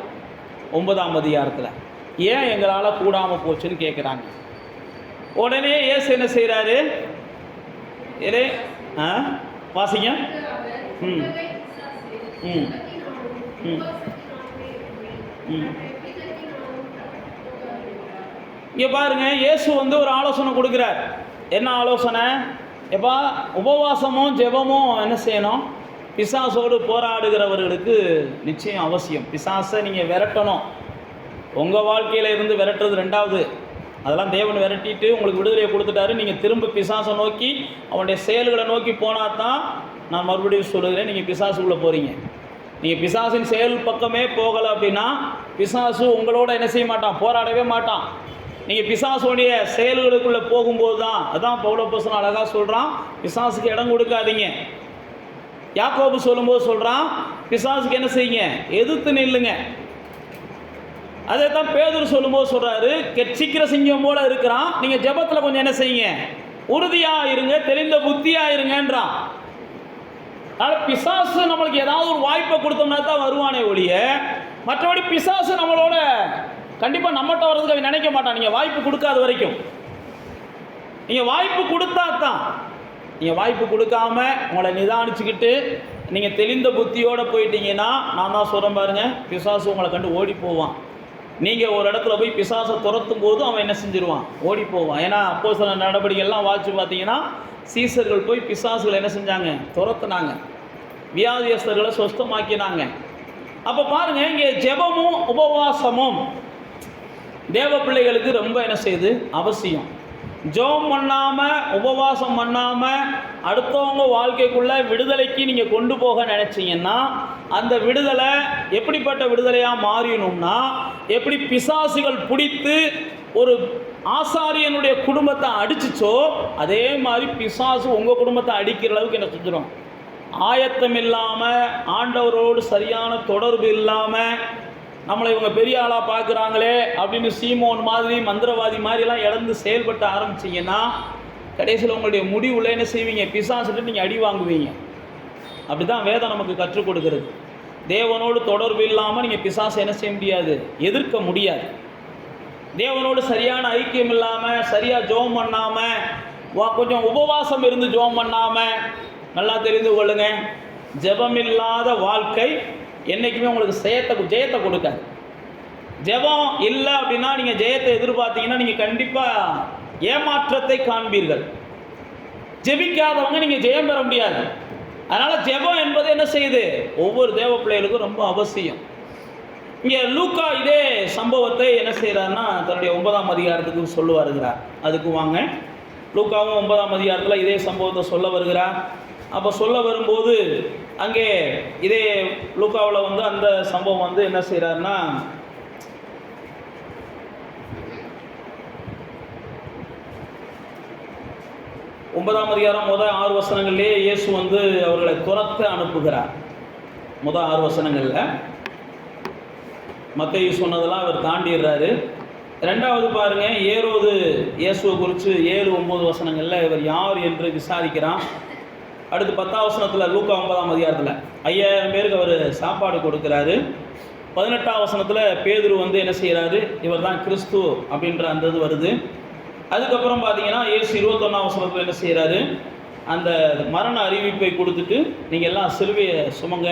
9ஆம் அதிகாரத்தில், ஏன் எங்களால் கூடாமல் போச்சுன்னு கேட்குறாங்க. உடனே இயேசு என்ன செய்கிறாரு, ஏலே வாசிங்க. ம் ம் ம் ம் இங்கே பாருங்க, இயேசு வந்து ஒரு ஆலோசனை கொடுக்குறார். என்ன ஆலோசனை? எப்பா, உபவாசமும் ஜெபமும் என்ன செய்யணும், பிசாசோடு போராடுகிறவர்களுக்கு நிச்சயம் அவசியம். பிசாசை நீங்கள் விரட்டணும். உங்கள் வாழ்க்கையில் இருந்து விரட்டுறது ரெண்டாவது, அதெல்லாம் தேவன் விரட்டிட்டு உங்களுக்கு விடுதலையை கொடுத்துட்டாரு. நீங்கள் திரும்ப பிசாசை நோக்கி அவனுடைய செயல்களை நோக்கி போனால் தான், நான் மறுபடியும் சொல்லுகிறேன், நீங்கள் பிசாசுக்குள்ளே போகிறீங்க. நீங்கள் பிசாசின் செயல் பக்கமே போகலை அப்படின்னா பிசாசு உங்களோட என்ன செய்ய மாட்டான், போராடவே மாட்டான். நீங்கள் பிசாசுடைய செயல்களுக்குள்ளே போகும்போது தான், அதான் பவுல் அப்போஸ்தலன் அழகாக சொல்கிறான், பிசாசுக்கு இடம் கொடுக்காதீங்க. யாக்கோபு சொல்லும்போது சொல்கிறான், பிசாசுக்கு என்ன செய்யுங்க, எதிர்த்து நில்லுங்க. அதே தான் பேதுரு சொல்லும்போது சொல்கிறாரு, கெச்சிக்கிற சிங்கம் போல இருக்கிறான், நீங்கள் ஜெபத்தில் கொஞ்சம் என்ன செய்யுங்க, உறுதியாக இருங்க, தெரிந்த புத்தியாக இருங்கன்றான். அதனால் பிசாசு நம்மளுக்கு ஏதாவது ஒரு வாய்ப்பை கொடுத்தோம்னா தான் வருவானே ஒழிய, மற்றபடி பிசாசு நம்மளோட கண்டிப்பாக நம்மகிட்ட வர்றதுக்கு நினைக்க மாட்டான். நீங்கள் வாய்ப்பு கொடுக்காத வரைக்கும், நீங்கள் வாய்ப்பு கொடுத்தா தான். நீங்கள் வாய்ப்பு கொடுக்காம உங்களை நிதானிச்சுக்கிட்டு நீங்கள் தெளிந்த புத்தியோடு போயிட்டீங்கன்னா, நான் தான் சொல்கிறேன் பாருங்கள், பிசாசு உங்களை கண்டு ஓடி போவான். நீங்கள் ஒரு இடத்துல போய் பிசாசை துரத்தும் போது அவன் என்ன செஞ்சிருவான், ஓடி போவான். ஏன்னா அப்போஸ்தலர் நடவடிக்கைகள்லாம் வாட்சி பார்த்தீங்கன்னா, சீசர்கள் போய் பிசாசுகளை என்ன செஞ்சாங்க, துரத்துனாங்க, வியாதியஸ்தர்களை சொஸ்தமாக்கினாங்க. அப்போ பாருங்கள், இங்கே ஜெபமும் உபவாசமும் தேவ பிள்ளைகளுக்கு ரொம்ப என்ன செய்யுது, அவசியம். ஜெபம் பண்ணாமல் உபவாசம் பண்ணாமல் அடுத்தவங்க வாழ்க்கைக்குள்ளே விடுதலைக்கு நீங்கள் கொண்டு போக நினச்சிங்கன்னா, அந்த விடுதலை எப்படிப்பட்ட விடுதலையாக மாறிடணும்னா, எப்படி பிசாசுகள் பிடித்து ஒரு ஆசாரியனுடைய குடும்பத்தை அடிச்சிச்சோ அதே மாதிரி பிசாசு உங்கள் குடும்பத்தை அடிக்கிற அளவுக்கு என்ன செஞ்சிடும். ஆயத்தம் இல்லாமல், ஆண்டவரோடு சரியான தொடர்பு இல்லாமல், நம்மளை இவங்க பெரிய ஆளாக பார்க்குறாங்களே அப்படின்னு சீமோன் மாதிரி மந்திரவாதி மாதிரிலாம் இழந்து செயல்பட்டு ஆரம்பிச்சிங்கன்னா, கடைசியில் உங்களுடைய முடிவில் என்ன செய்வீங்க, பிசாசுட்டு நீங்கள் அடி வாங்குவீங்க. அப்படி தான் வேதம் நமக்கு கற்றுக் கொடுக்குறது. தேவனோடு தொடர்பு இல்லாமல் நீங்கள் பிசாசை என்ன செய்ய முடியாது, எதிர்க்க முடியாது. தேவனோடு சரியான ஐக்கியம் இல்லாமல், சரியாக ஜெபம் பண்ணாமல், கொஞ்சம் உபவாசம் இருந்து ஜெபம் பண்ணாமல், நல்லா தெரிந்து கொள்ளுங்க, ஜெபம் இல்லாத வாழ்க்கை என்றைக்குமே உங்களுக்கு ஜெயத்தை கொடுக்காது. ஜெபம் இல்லை அப்படின்னா நீங்கள் ஜெயத்தை எதிர்பார்த்தீங்கன்னா நீங்கள் கண்டிப்பாக ஏமாற்றத்தை காண்பீர்கள். ஜெபிக்காதவங்க நீங்கள் ஜெயம் பெற முடியாது. அதனால் ஜெபம் என்பது என்ன செய்யுது, ஒவ்வொரு தேவ பிள்ளைகளுக்கும் ரொம்ப அவசியம். இங்கே லூக்கா இதே சம்பவத்தை என்ன செய்கிறாருன்னா தன்னுடைய 9ஆம் அதிகாரத்துக்கு சொல்ல வருகிறார். அதுக்கு வாங்க, லூக்காவும் 9ஆம் அதிகாரத்தில் இதே சம்பவத்தை சொல்ல வருகிறார். அப்போ சொல்ல வரும்போது அங்கே இதே லூக்காவில் வந்து அந்த சம்பவம் வந்து என்ன செய்கிறாருன்னா, ஒன்பதாம் அதிகாரம் முதல் 6 வசனங்கள்லேயே இயேசு வந்து அவர்களை துரத்த அனுப்புகிறார். முதல் 6 வசனங்களில் மத்தேயு சொன்னதெல்லாம் அவர் தாண்டிடுறாரு. ரெண்டாவது பாருங்க, ஏரோது இயேசுவை குறித்து 7-9 வசனங்களில் இவர் யார் என்று விசாரிக்கிறான். அடுத்து 10ஆம் வசனத்தில் லூக்கா 9ஆம் அதிகாரத்தில் 5000 பேருக்கு அவர் சாப்பாடு கொடுக்குறாரு. 18ஆம் வசனத்தில் பேதுரு வந்து என்ன செய்கிறாரு, இவர் தான் கிறிஸ்து அப்படின்ற அந்த இது வருது. அதுக்கப்புறம் பார்த்தீங்கன்னா இயேசு 21ஆம் வசனத்தில் என்ன செய்கிறாரு, அந்த மரண அறிவிப்பை கொடுத்துட்டு நீங்கள் எல்லாம் சிலுவையை சுமங்க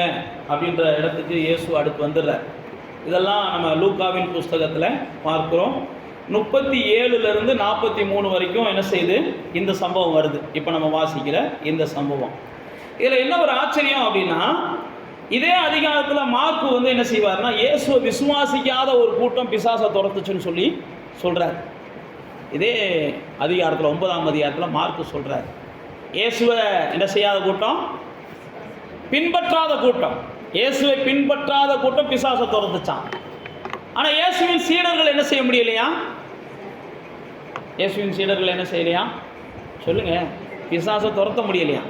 அப்படின்ற இடத்துக்கு இயேசு அடுத்து வந்துடுறார். இதெல்லாம் நம்ம லூக்காவின் புஸ்தகத்தில் பார்க்குறோம். 37லேருந்து 43 வரைக்கும் என்ன செய்யுது, இந்த சம்பவம் வருது. இப்போ நம்ம வாசிக்கிற இந்த சம்பவம். இதில் என்ன ஒரு ஆச்சரியம் அப்படின்னா, இதே அதிகாரத்தில் மார்க்கு வந்து என்ன செய்வார்னா, இயேசுவை விசுவாசிக்காத ஒரு கூட்டம் பிசாசை துரத்துச்சுன்னு சொல்லி சொல்கிறார். இதே அதிகாரத்தில் 9ஆம் அதிகாரத்தில் மார்க்கு சொல்கிறார், இயேசுவை என்ன செய்யாத கூட்டம், பின்பற்றாத கூட்டம். இயேசுவை பின்பற்றாத கூட்டம் பிசாசை துரத்துச்சான். ஆனால் இயேசுவின் சீடர்கள் என்ன செய்ய முடியலையா? இயேசுவின் சீடர்கள் என்ன செய்யலையா சொல்லுங்க? பிசாசை துரத்த முடியலையா?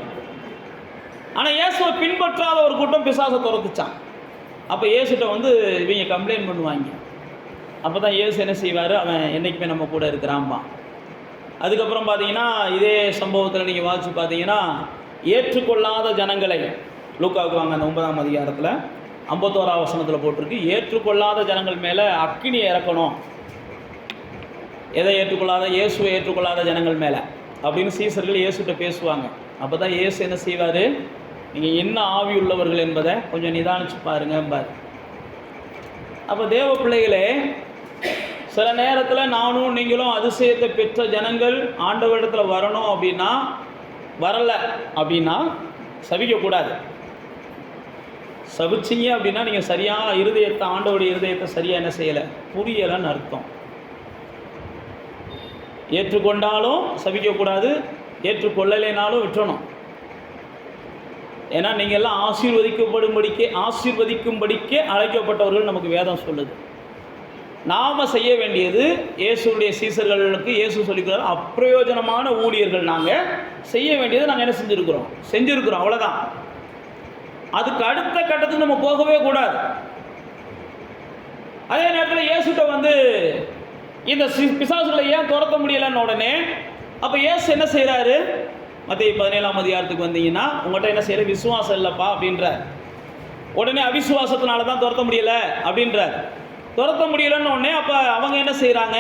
ஆனால் இயேசுவை பின்பற்றாத ஒரு கூட்டம் பிசாசை துரத்துச்சான். அப்போ இயேசுகிட்ட வந்து இவங்க கம்ப்ளைண்ட் பண்ணுவாங்க. அப்போ தான் இயேசு என்ன செய்வார், அவன் என்றைக்குமே நம்ம கூட இருக்கிறான்பா. அதுக்கப்புறம் பார்த்தீங்கன்னா இதே சம்பவத்தில் நீங்கள் வாசித்து பார்த்தீங்கன்னா, ஏற்றுக்கொள்ளாத ஜனங்களை லூக்காவுக்கு வாங்க, அந்த 9ஆம் அதிகாரத்தில் 51ஆம் வசனத்தில் போட்டிருக்கு, ஏற்றுக்கொள்ளாத ஜனங்கள் மேலே அக்கினி இறக்கணும். எதை ஏற்றுக்கொள்ளாத? இயேசுவை ஏற்றுக்கொள்ளாத ஜனங்கள் மேலே அப்படின்னு சீசர்கள் இயேசுகிட்ட பேசுவாங்க. அப்போ தான் இயேசு என்ன செய்வார், நீங்கள் என்ன ஆவி உள்ளவர்கள் என்பதை கொஞ்சம் நிதானிச்சு பாருங்கம்பார். அப்போ தேவ பிள்ளைகளே, சில நேரத்தில் நானும் நீங்களும் அதிசயத்தை பெற்ற ஜனங்கள் ஆண்டவரிடத்தில் வரணும் அப்படின்னா, வரலை அப்படின்னா சபிக்கக்கூடாது. சபிச்சிங்க அப்படின்னா நீங்கள் சரியாக இருதயத்தை, ஆண்டவருடைய இருதயத்தை சரியாக என்ன செய்யலை, புரியலைன்னு அர்த்தம். ஏற்றுக்கொண்டாலும் சபிக்கக்கூடாது, ஏற்றுக்கொள்ளலைனாலும் விட்டுறணும். ஏன்னா நீங்கள் எல்லாம் ஆசீர்வதிக்கும்படிக்கே அழைக்கப்பட்டவர்கள் நமக்கு வேதம் சொல்லுது. நாம் செய்ய வேண்டியது, இயேசுடைய சீசர்களுக்கு இயேசு சொல்லிக்கிறார், அப்பிரயோஜனமான ஊழியர்கள் நாங்கள் செய்ய வேண்டியது நாங்கள் என்ன செஞ்சுருக்கிறோம், அவ்வளோதான். அதுக்கு அடுத்த கட்டத்துக்கு நம்ம போகவே கூடாது. அதே நேரத்தில் இயேசுகிட்ட வந்து இந்த பிசாசுகளை ஏன் துரத்த முடியலைன்னு உடனே அப்போ இயேசு என்ன செய்கிறாரு, மத்தேயு 17ஆம் அதிகாரத்துக்கு வந்தீங்கன்னா, உங்கள்கிட்ட என்ன செய்யற, விசுவாசம் இல்லைப்பா அப்படின்றார். உடனே அவிசுவாசத்தினால தான் துரத்த முடியலை அப்படின்றார். துரத்த முடியலைன்னு உடனே அப்போ அவங்க என்ன செய்கிறாங்க,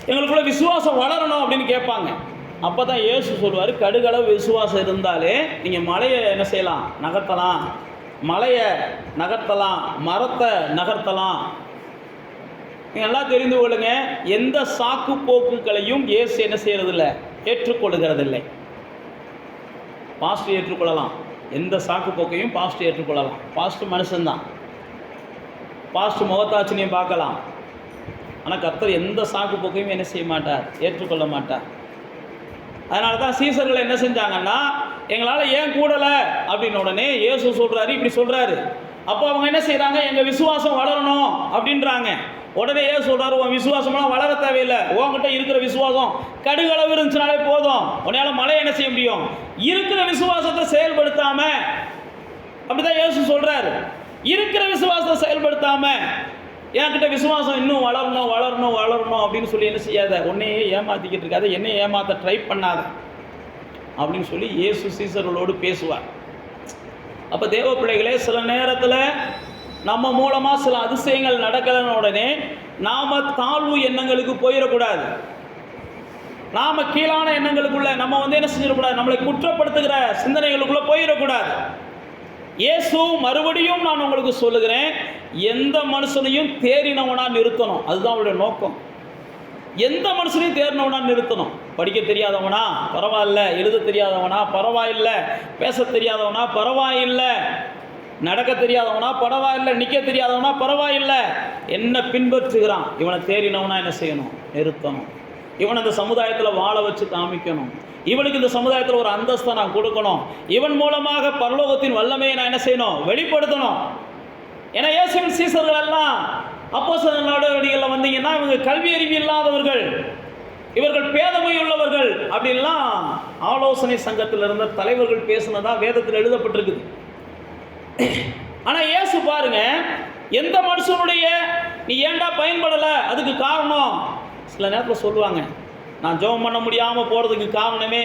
எங்களுக்குள்ள விசுவாசம் வளரணும் அப்படின்னு கேட்பாங்க. அப்போ தான் இயேசு சொல்வார், கடுகளவு விசுவாசம் இருந்தாலே நீங்கள் மலையை என்ன செய்யலாம், நகர்த்தலாம், மலையை நகர்த்தலாம், மரத்தை நகர்த்தலாம். நீங்கள் எல்லாம் தெரிந்து கொள்ளுங்க, எந்த சாக்கு போக்குகளையும் இயேசு என்ன செய்யறதில்லை, ஏற்றுக்கொள்கிறதில்லை. பாஸ்ட் ஏற்றுக்கொள்ளலாம், எந்த சாக்கு போக்கையும் பாஸ்ட் ஏற்றுக்கொள்ளலாம். பாஸ்ட் மனுஷன்தான், பாஸ்ட் முகத்தாட்சினையும் பார்க்கலாம். ஆனால் கர்த்தர் எந்த சாக்கு போக்கையும் என்ன செய்ய மாட்டார், ஏற்றுக்கொள்ள மாட்டார். அதனால தான் சீசர்கள் என்ன செஞ்சாங்கன்னா, எங்களால் ஏன் கூடலை அப்படின்னு உடனே இயேசு சொல்கிறாரு, இப்படி சொல்கிறாரு. அப்போ அவங்க என்ன செய்கிறாங்க, எங்கள் விசுவாசம் வளரணும் அப்படின்றாங்க. உடனே ஏன் சொல்கிறாரு, உன் விசுவாசம்லாம் வளர தேவையில்லை, உங்ககிட்ட இருக்கிற விசுவாசம் கடுகளவு இருந்துச்சுனாலே போதும், உன்னால் மழை என்ன செய்ய முடியும், இருக்கிற விசுவாசத்தை செயல்படுத்தாம. அப்படிதான் இயேசு சொல்கிறாரு, இருக்கிற விசுவாசத்தை செயல்படுத்தாம என்கிட்ட விசுவாசம் இன்னும் வளரணும் வளரணும் வளரணும் அப்படின்னு சொல்லி என்ன செய்யாத, உன்னையே ஏமாற்றிக்கிட்டு இருக்காத, என்னை ஏமாற்ற ட்ரை பண்ணாத அப்படின்னு சொல்லி இயேசு சீசர்களோடு பேசுவார். அப்போ தேவ பிள்ளைகளே, சில நேரத்தில் நம்ம மூலமாக சில அதிசயங்கள் நடக்கலன்னு உடனே நாம் தாழ்வு எண்ணங்களுக்கு போயிடக்கூடாது. நாம் கீழான எண்ணங்களுக்குள்ள நம்ம வந்து என்ன செஞ்சிடக்கூடாது, நம்மளை குற்றப்படுத்துகிற சிந்தனைகளுக்குள்ளே போயிடக்கூடாது. இயேசு மறுபடியும் நான் உங்களுக்கு சொல்லுகிறேன், எந்த மனுஷனையும் தேறினவனா நிறுத்தணும். அதுதான் அவருடைய நோக்கம். எந்த மனுஷனையும் தேறினவனா நிறுத்தணும். படிக்க தெரியாதவனா பரவாயில்ல, எழுத தெரியாதவனா பரவாயில்லை, பேச தெரியாதவனா பரவாயில்லை, நடக்க தெரியாதவனா பரவாயில்லை, நிற்க தெரியாதவனா பரவாயில்லை, என்ன பின்பற்றுகிறான் இவனை தேறினவனா என்ன செய்யணும், நிறுத்தணும். இவனை இந்த சமுதாயத்தில் வாழ வச்சு காமிக்கணும். இவனுக்கு இந்த சமுதாயத்தில் ஒரு அந்தஸ்தை நான் கொடுக்கணும், இவன் மூலமாக பரலோகத்தின் வல்லமையை நான் என்ன செய்யணும், வெளிப்படுத்தணும். ஏன்னா இயேசுவின் சீசர்கள் எல்லாம் அப்போஸ்தலர் நடவடிக்கைகளில் வந்தீங்கன்னா இவங்க கல்வி அறிவு இல்லாதவர்கள், இவர்கள் பேதமை உள்ளவர்கள் அப்படின்லாம் ஆலோசனை சங்கத்தில் இருந்த தலைவர்கள் பேசினதா வேதத்தில் எழுதப்பட்டிருக்குது. ஆனால் இயேசு பாருங்க, எந்த மனுஷனுடைய நீ ஏன்டா பயன்படலை அதுக்கு காரணம் சில நேரத்தில் சொல்லுவாங்க, நான் ஜெபம் பண்ண முடியாமல் போகிறதுக்கு காரணமே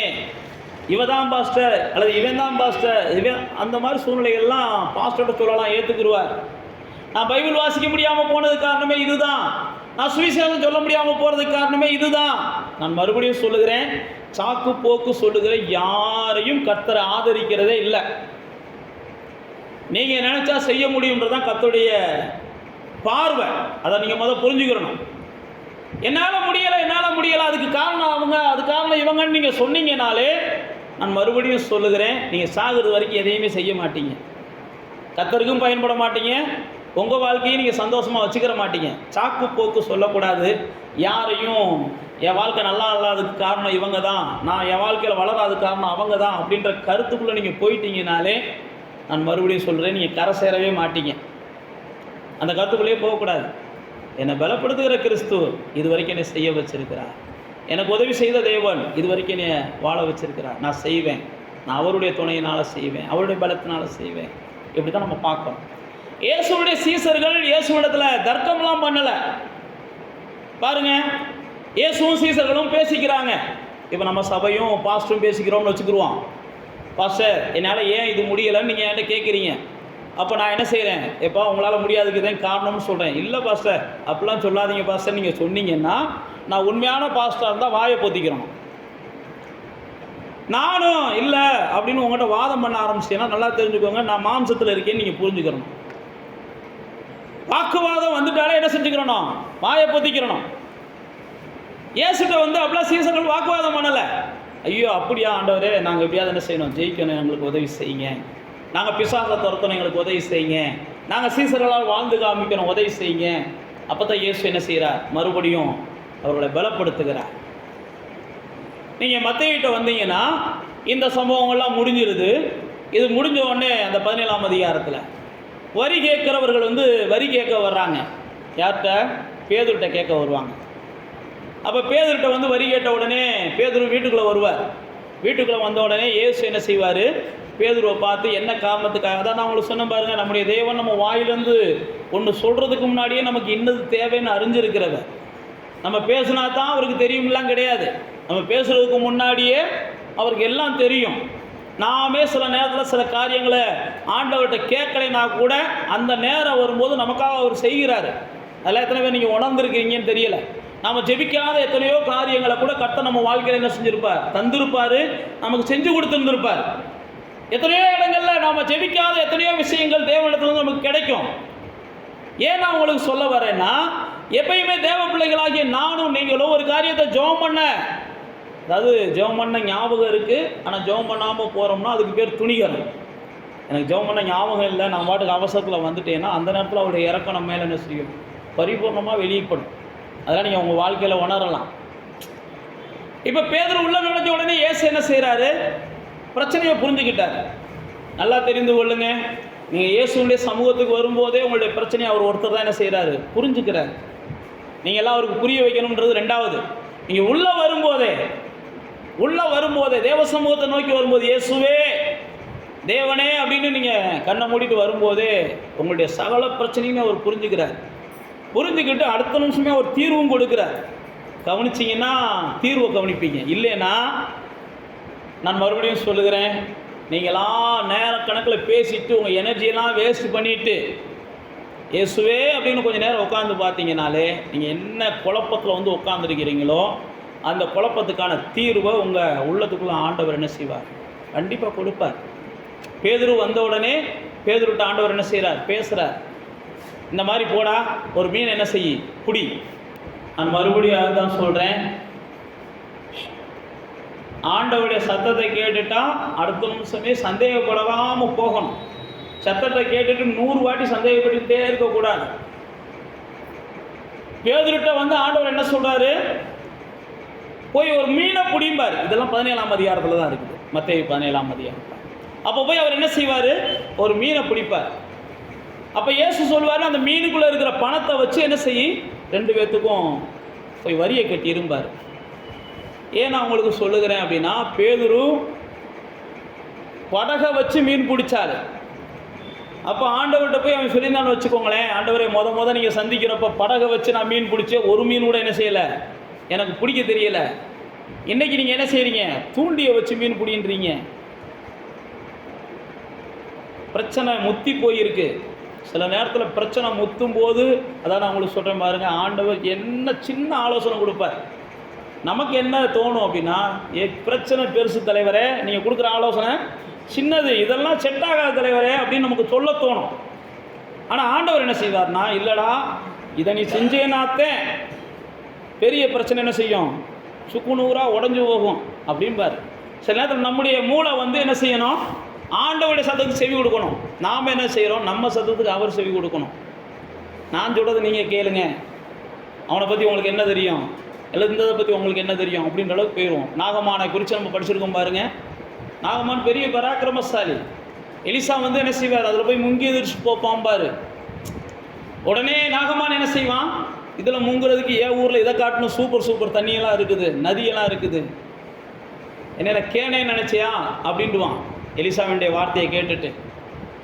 இவ தான் பாஸ்டர் அல்லது இவன் தான் பாஸ்டர், இவன் அந்த மாதிரி சூழ்நிலைகள்லாம் பாஸ்டர்கிட்ட சொல்லலாம், ஏற்றுக்குருவார். நான் பைபிள் வாசிக்க முடியாமல் போனதுக்கு காரணமே இதுதான், நான் சுவிசேஷம் சொல்ல முடியாமல் போகிறதுக்கு காரணமே இதுதான். நான் மறுபடியும் சொல்லுகிறேன், சாக்கு போக்கு சொல்லுகிற யாரையும் கர்த்தர் ஆதரிக்கிறதே இல்லை. நீங்கள் நினச்சா செய்ய முடியுன்றதான் கர்த்தருடைய பார்வை. அதை நீங்கள் முதல் புரிஞ்சுக்கிறணும். என்னால் முடியலை அதுக்கு காரணம் அவங்க, அது காரணம் இவங்கன்னு நீங்கள் சொன்னீங்கனாலே, நான் மறுபடியும் சொல்லுகிறேன், நீங்கள் சாகுறது வரைக்கும் எதையுமே செய்ய மாட்டீங்க, கர்த்தருக்கும் பயன்பட மாட்டீங்க, உங்கள் வாழ்க்கையை நீங்கள் சந்தோஷமாக வச்சுக்கிற மாட்டீங்க. சாக்கு போக்கு சொல்லக்கூடாது. யாரையும் என் வாழ்க்கை நல்லா இல்லாததுக்கு காரணம் இவங்க தான், நான் என் வாழ்க்கையில் வளராததுக்கு காரணம் அவங்க தான் அப்படின்ற கருத்துக்குள்ளே நீங்கள் போயிட்டீங்கனாலே, நான் மறுபடியும் சொல்கிறேன், நீங்கள் கரை சேரவே மாட்டீங்க. அந்த கருத்துக்குள்ளேயே போகக்கூடாது. என்னை பலப்படுத்துகிற கிறிஸ்து இது வரைக்கும் என்னை செய்ய வச்சிருக்கிறார், எனக்கு உதவி செய்த தேவன் இது வரைக்கும் என்னை வாழ வச்சிருக்கிறார், நான் செய்வேன், நான் அவருடைய துணையினால் செய்வேன், அவருடைய பலத்தினால் செய்வேன். இப்படி தான் நம்ம பார்க்கணும். இயேசுடைய சீசர்கள் இயேசுவிடத்தில் தர்க்கம்லாம் பண்ணலை பாருங்க. இயேசுவும் சீசர்களும் பேசிக்கிறாங்க. இப்போ நம்ம சபையும் பாஸ்டரும் பேசிக்கிறோம்னு வச்சுக்கிடுவோம். பாஸ்டர் என்னால் ஏன் இது முடியலைன்னு நீங்கள் என்கிட்ட கேட்குறீங்க, அப்போ நான் என்ன செய்கிறேன், எப்போ உங்களால் முடியாதுக்கு தான் காரணம்னு சொல்கிறேன். இல்லை பாஸ்டர் அப்படிலாம் சொல்லாதீங்க பாஸ்டர், நீங்கள் சொன்னீங்கன்னா நான் உண்மையான பாஸ்டராக இருந்தால் வாயை பொத்திக்கிறோம். நானும் இல்லை அப்படின்னு உங்கள்கிட்ட வாதம் பண்ண ஆரம்பிச்சிட்டேன்னா நல்லா தெரிஞ்சுக்கோங்க, நான் மாம்சத்தில் இருக்கேன்னு நீங்கள் புரிஞ்சுக்கிறணும். வாக்குவாதம் வந்துட்டாலே என்ன செஞ்சுக்கிறணும், வாயை பொத்திக்கிறணும். ஏசுகிட்ட அப்படிலாம் சீசர்கள் வாக்குவாதம் பண்ணலை. ஐயோ அப்படியா ஆண்டவரே, நாங்கள் எப்படியாவது என்ன செய்யணும், ஜெயிக்கணும், எங்களுக்கு உதவி செய்யுங்க, நாங்கள் பிசாசை துரத்தணும், எங்களுக்கு உதவி செய்யுங்க, நாங்கள் சீசர்களால் வாழ்ந்து காமிக்கணும், உதவி செய்யுங்க. அப்போ தான் இயேசு என்ன செய்கிறார், மறுபடியும் அவர்களை பலப்படுத்துகிறார். நீங்கள் மத்தேயுட்ட வந்தீங்கன்னா இந்த சம்பவங்கள்லாம் முடிஞ்சிருது. இது முடிஞ்ச உடனே அந்த 17ஆம் அதிகாரத்தில் வரி கேட்குறவர்கள் வரி கேட்க வர்றாங்க. யார்கிட்ட, பேதுருட்ட கேட்க வருவாங்க. அப்போ பேதுருட்ட வரி கேட்ட உடனே பேதுரு வீட்டுக்குள்ளே வருவார். வீட்டுக்குள்ளே வந்த உடனே இயேசு என்ன செய்வார், பேதுருவை பார்த்து என்ன காரணத்துக்காக தான் நான் உங்களுக்கு சொன்ன பாருங்கள், நம்முடைய தேவன் நம்ம வாயிலேருந்து ஒன்று சொல்கிறதுக்கு முன்னாடியே நமக்கு இன்னது தேவைன்னு அறிஞ்சிருக்கிறத. நம்ம பேசுனா தான் அவருக்கு தெரியும்லாம் கிடையாது, நம்ம பேசுகிறதுக்கு முன்னாடியே அவருக்கு எல்லாம் தெரியும். நாமே சில நேரத்தில் சில காரியங்களை ஆண்டவர்கிட்ட கேட்கலைன்னா கூட அந்த நேரம் வரும்போது நமக்காக அவர் செய்கிறாரு. அதெல்லாம் எத்தனை பேர் நீங்கள் உணர்ந்துருக்கீங்கன்னு தெரியலை. நாம் ஜெபிக்காத எத்தனையோ காரியங்களை கூட கர்த்தர் நம்ம வாழ்க்கையில் என்ன செஞ்சுருப்பார், தந்திருப்பார், நமக்கு செஞ்சு கொடுத்துருந்துருப்பார். எத்தனையோ இடங்களில் நாம் ஜெபிக்காத எத்தனையோ விஷயங்கள் தேவனிடத்துல நமக்கு கிடைக்கும். ஏன் நான் உங்களுக்கு சொல்ல வரேன்னா, எப்பயுமே தேவ பிள்ளைகளாகிய நானும் நீங்களும் ஒரு காரியத்தை ஜெபம் பண்ண, அதாவது ஜெபம் பண்ண ஞாபகம் இருக்குது, ஆனால் ஜெபம் பண்ணாமல் போகிறோம்னா அதுக்கு பேர் துணிகரம். எனக்கு ஜெபம் பண்ண ஞாபகம் இல்லை, நான் பாட்டுக்கு அவசரத்தில் வந்துட்டேன்னா அந்த நேரத்தில் அவருடைய இறக்கம் நம்ம மேலே என்ன செய்யும், பரிபூர்ணமாக வெளியப்படும். அதெல்லாம் நீங்கள் உங்கள் வாழ்க்கையில் உணரலாம். இப்போ பேதுரு உள்ள நுழைஞ்ச உடனே இயேசு என்ன செய்கிறாரு, பிரச்சனையை புரிஞ்சுக்கிட்டார். நல்லா தெரிந்து கொள்ளுங்க, நீங்கள் இயேசுடைய சமூகத்துக்கு வரும்போதே உங்களுடைய பிரச்சனையை அவர் ஒருத்தர் தான் என்ன செய்கிறாரு, புரிஞ்சுக்கிறார். நீங்கள் எல்லாம் அவருக்கு புரிய வைக்கணுன்றது ரெண்டாவது. நீங்கள் உள்ளே வரும்போதே தேவ சமூகத்தை நோக்கி வரும்போது, இயேசுவே தேவனே அப்படின்னு நீங்கள் கண்ணை மூடிட்டு வரும்போதே உங்களுடைய சகல பிரச்சனையுமே அவர் புரிஞ்சுக்கிறார். புரிஞ்சுக்கிட்டு அடுத்த நிமிஷமே அவர் தீர்வும் கொடுக்குறார். கவனிச்சிங்கன்னா தீர்வை கவனிப்பீங்க. இல்லைன்னா நான் மறுபடியும் சொல்லுகிறேன், நீங்களாம் நேர கணக்கில் பேசிட்டு உங்கள் எனர்ஜியெல்லாம் வேஸ்ட் பண்ணிவிட்டு இயேசுவே அப்படின்னு கொஞ்சம் நேரம் உட்காந்து பார்த்தீங்கனாலே நீங்கள் என்ன குழப்பத்தில் உட்காந்துருக்கிறீங்களோ அந்த குழப்பத்துக்கான தீர்வை உங்கள் உள்ளத்துக்குள்ளே ஆண்டவர் என்ன செய்வார், கண்டிப்பாக கொடுப்பார். பேதுரு வந்த உடனே பேதுருட்ட ஆண்டவர் என்ன செய்கிறார், பேசுகிறார். இந்த மாதிரி போடா, ஒரு மீன் என்ன செய்யி குடி. நான் மறுபடியும் அதுதான் சொல்கிறேன், ஆண்டவருடைய சத்தத்தை கேட்டுட்டா அடுத்த நிமிஷமே சந்தேகப்படாமல் போகணும். சத்தத்தை கேட்டுட்டு 100 வாட்டி சந்தேகப்பட்டுக்கிட்டே இருக்கக்கூடாது. பேதுருட்ட ஆண்டவர் என்ன சொல்கிறாரு, போய் ஒரு மீனை பிடிம்பார். இதெல்லாம் 17ஆம் அதிகாரத்தில் தான் இருக்குது, மத்தேயு 17ஆம் அதிகாரம். அப்போ போய் அவர் என்ன செய்வார்? ஒரு மீனை பிடிப்பார். அப்போ இயேசு சொல்வார், அந்த மீனுக்குள்ளே இருக்கிற பணத்தை வச்சு என்ன செய்யி 2 பேர்த்துக்கும் போய் வரியை கட்டி இருப்பார். ஏன் நான் உங்களுக்கு சொல்லுகிறேன் அப்படின்னா, பேதுரு படகை வச்சு மீன் பிடிச்சாரு. அப்போ ஆண்டவர்கிட்ட போய் அவன் சொல்லியிருந்தான்னு வச்சுக்கோங்களேன், ஆண்டவரை முத நீங்கள் சந்திக்கிறப்ப படகை வச்சு நான் மீன் பிடிச்சேன், ஒரு மீன் கூட என்ன செய்யலை, எனக்கு பிடிக்க தெரியல. இன்றைக்கி நீங்கள் என்ன செய்கிறீங்க? தூண்டியை வச்சு மீன் பிடின்றீங்க. பிரச்சனை முத்தி போயிருக்கு. சில நேரத்தில் பிரச்சனை முத்தும் போது, அதான் நான் உங்களுக்கு சொல்கிறேன் பாருங்க, ஆண்டவர் என்ன சின்ன ஆலோசனை கொடுப்பார். நமக்கு என்ன தோணும் அப்படின்னா, பிரச்சனை பெருசு தலைவரே, நீங்கள் கொடுக்குற ஆலோசனை சின்னது, இதெல்லாம் செட் ஆகாத தலைவரே அப்படின்னு நமக்கு சொல்ல தோணும். ஆனால் ஆண்டவர் என்ன செய்வார்னா, இல்லைடா இதை நீ செஞ்சேனாத்தேன் பெரிய பிரச்சனை என்ன செய்யும், சுக்குநூறாக உடஞ்சி போகும் அப்படின்பார். சில நேரத்தில் நம்முடைய மூளை என்ன செய்யணும், ஆண்டவருடைய சத்தத்துக்கு செவி கொடுக்கணும். நாம் என்ன செய்கிறோம், நம்ம சத்தத்துக்கு அவர் செவி கொடுக்கணும். நான் சொல்கிறது நீங்கள் கேளுங்க, அவனை பற்றி உங்களுக்கு என்ன தெரியும், எழுந்ததை பற்றி உங்களுக்கு என்ன தெரியும் அப்படின்ற அளவுக்கு போயிடுவோம். நாகமானை குறித்து நம்ம படிச்சிருக்கோம் பாருங்கள். நாகமான் பெரிய பராக்கிரமசாலி. எலிசா என்ன செய்வார், அதில் போய் முங்கி எதிர்த்து போப்பாம்பார். உடனே நாகமான் என்ன செய்வான், இதில் முங்குறதுக்கு ஏன் ஊரில் இதை காட்டணும், சூப்பர் தண்ணியெல்லாம் இருக்குது, நதியெல்லாம் இருக்குது, என்ன கேனே நினச்சியா அப்படின்ட்டுவான் எலிசாவினுடைய வார்த்தையை கேட்டுட்டு.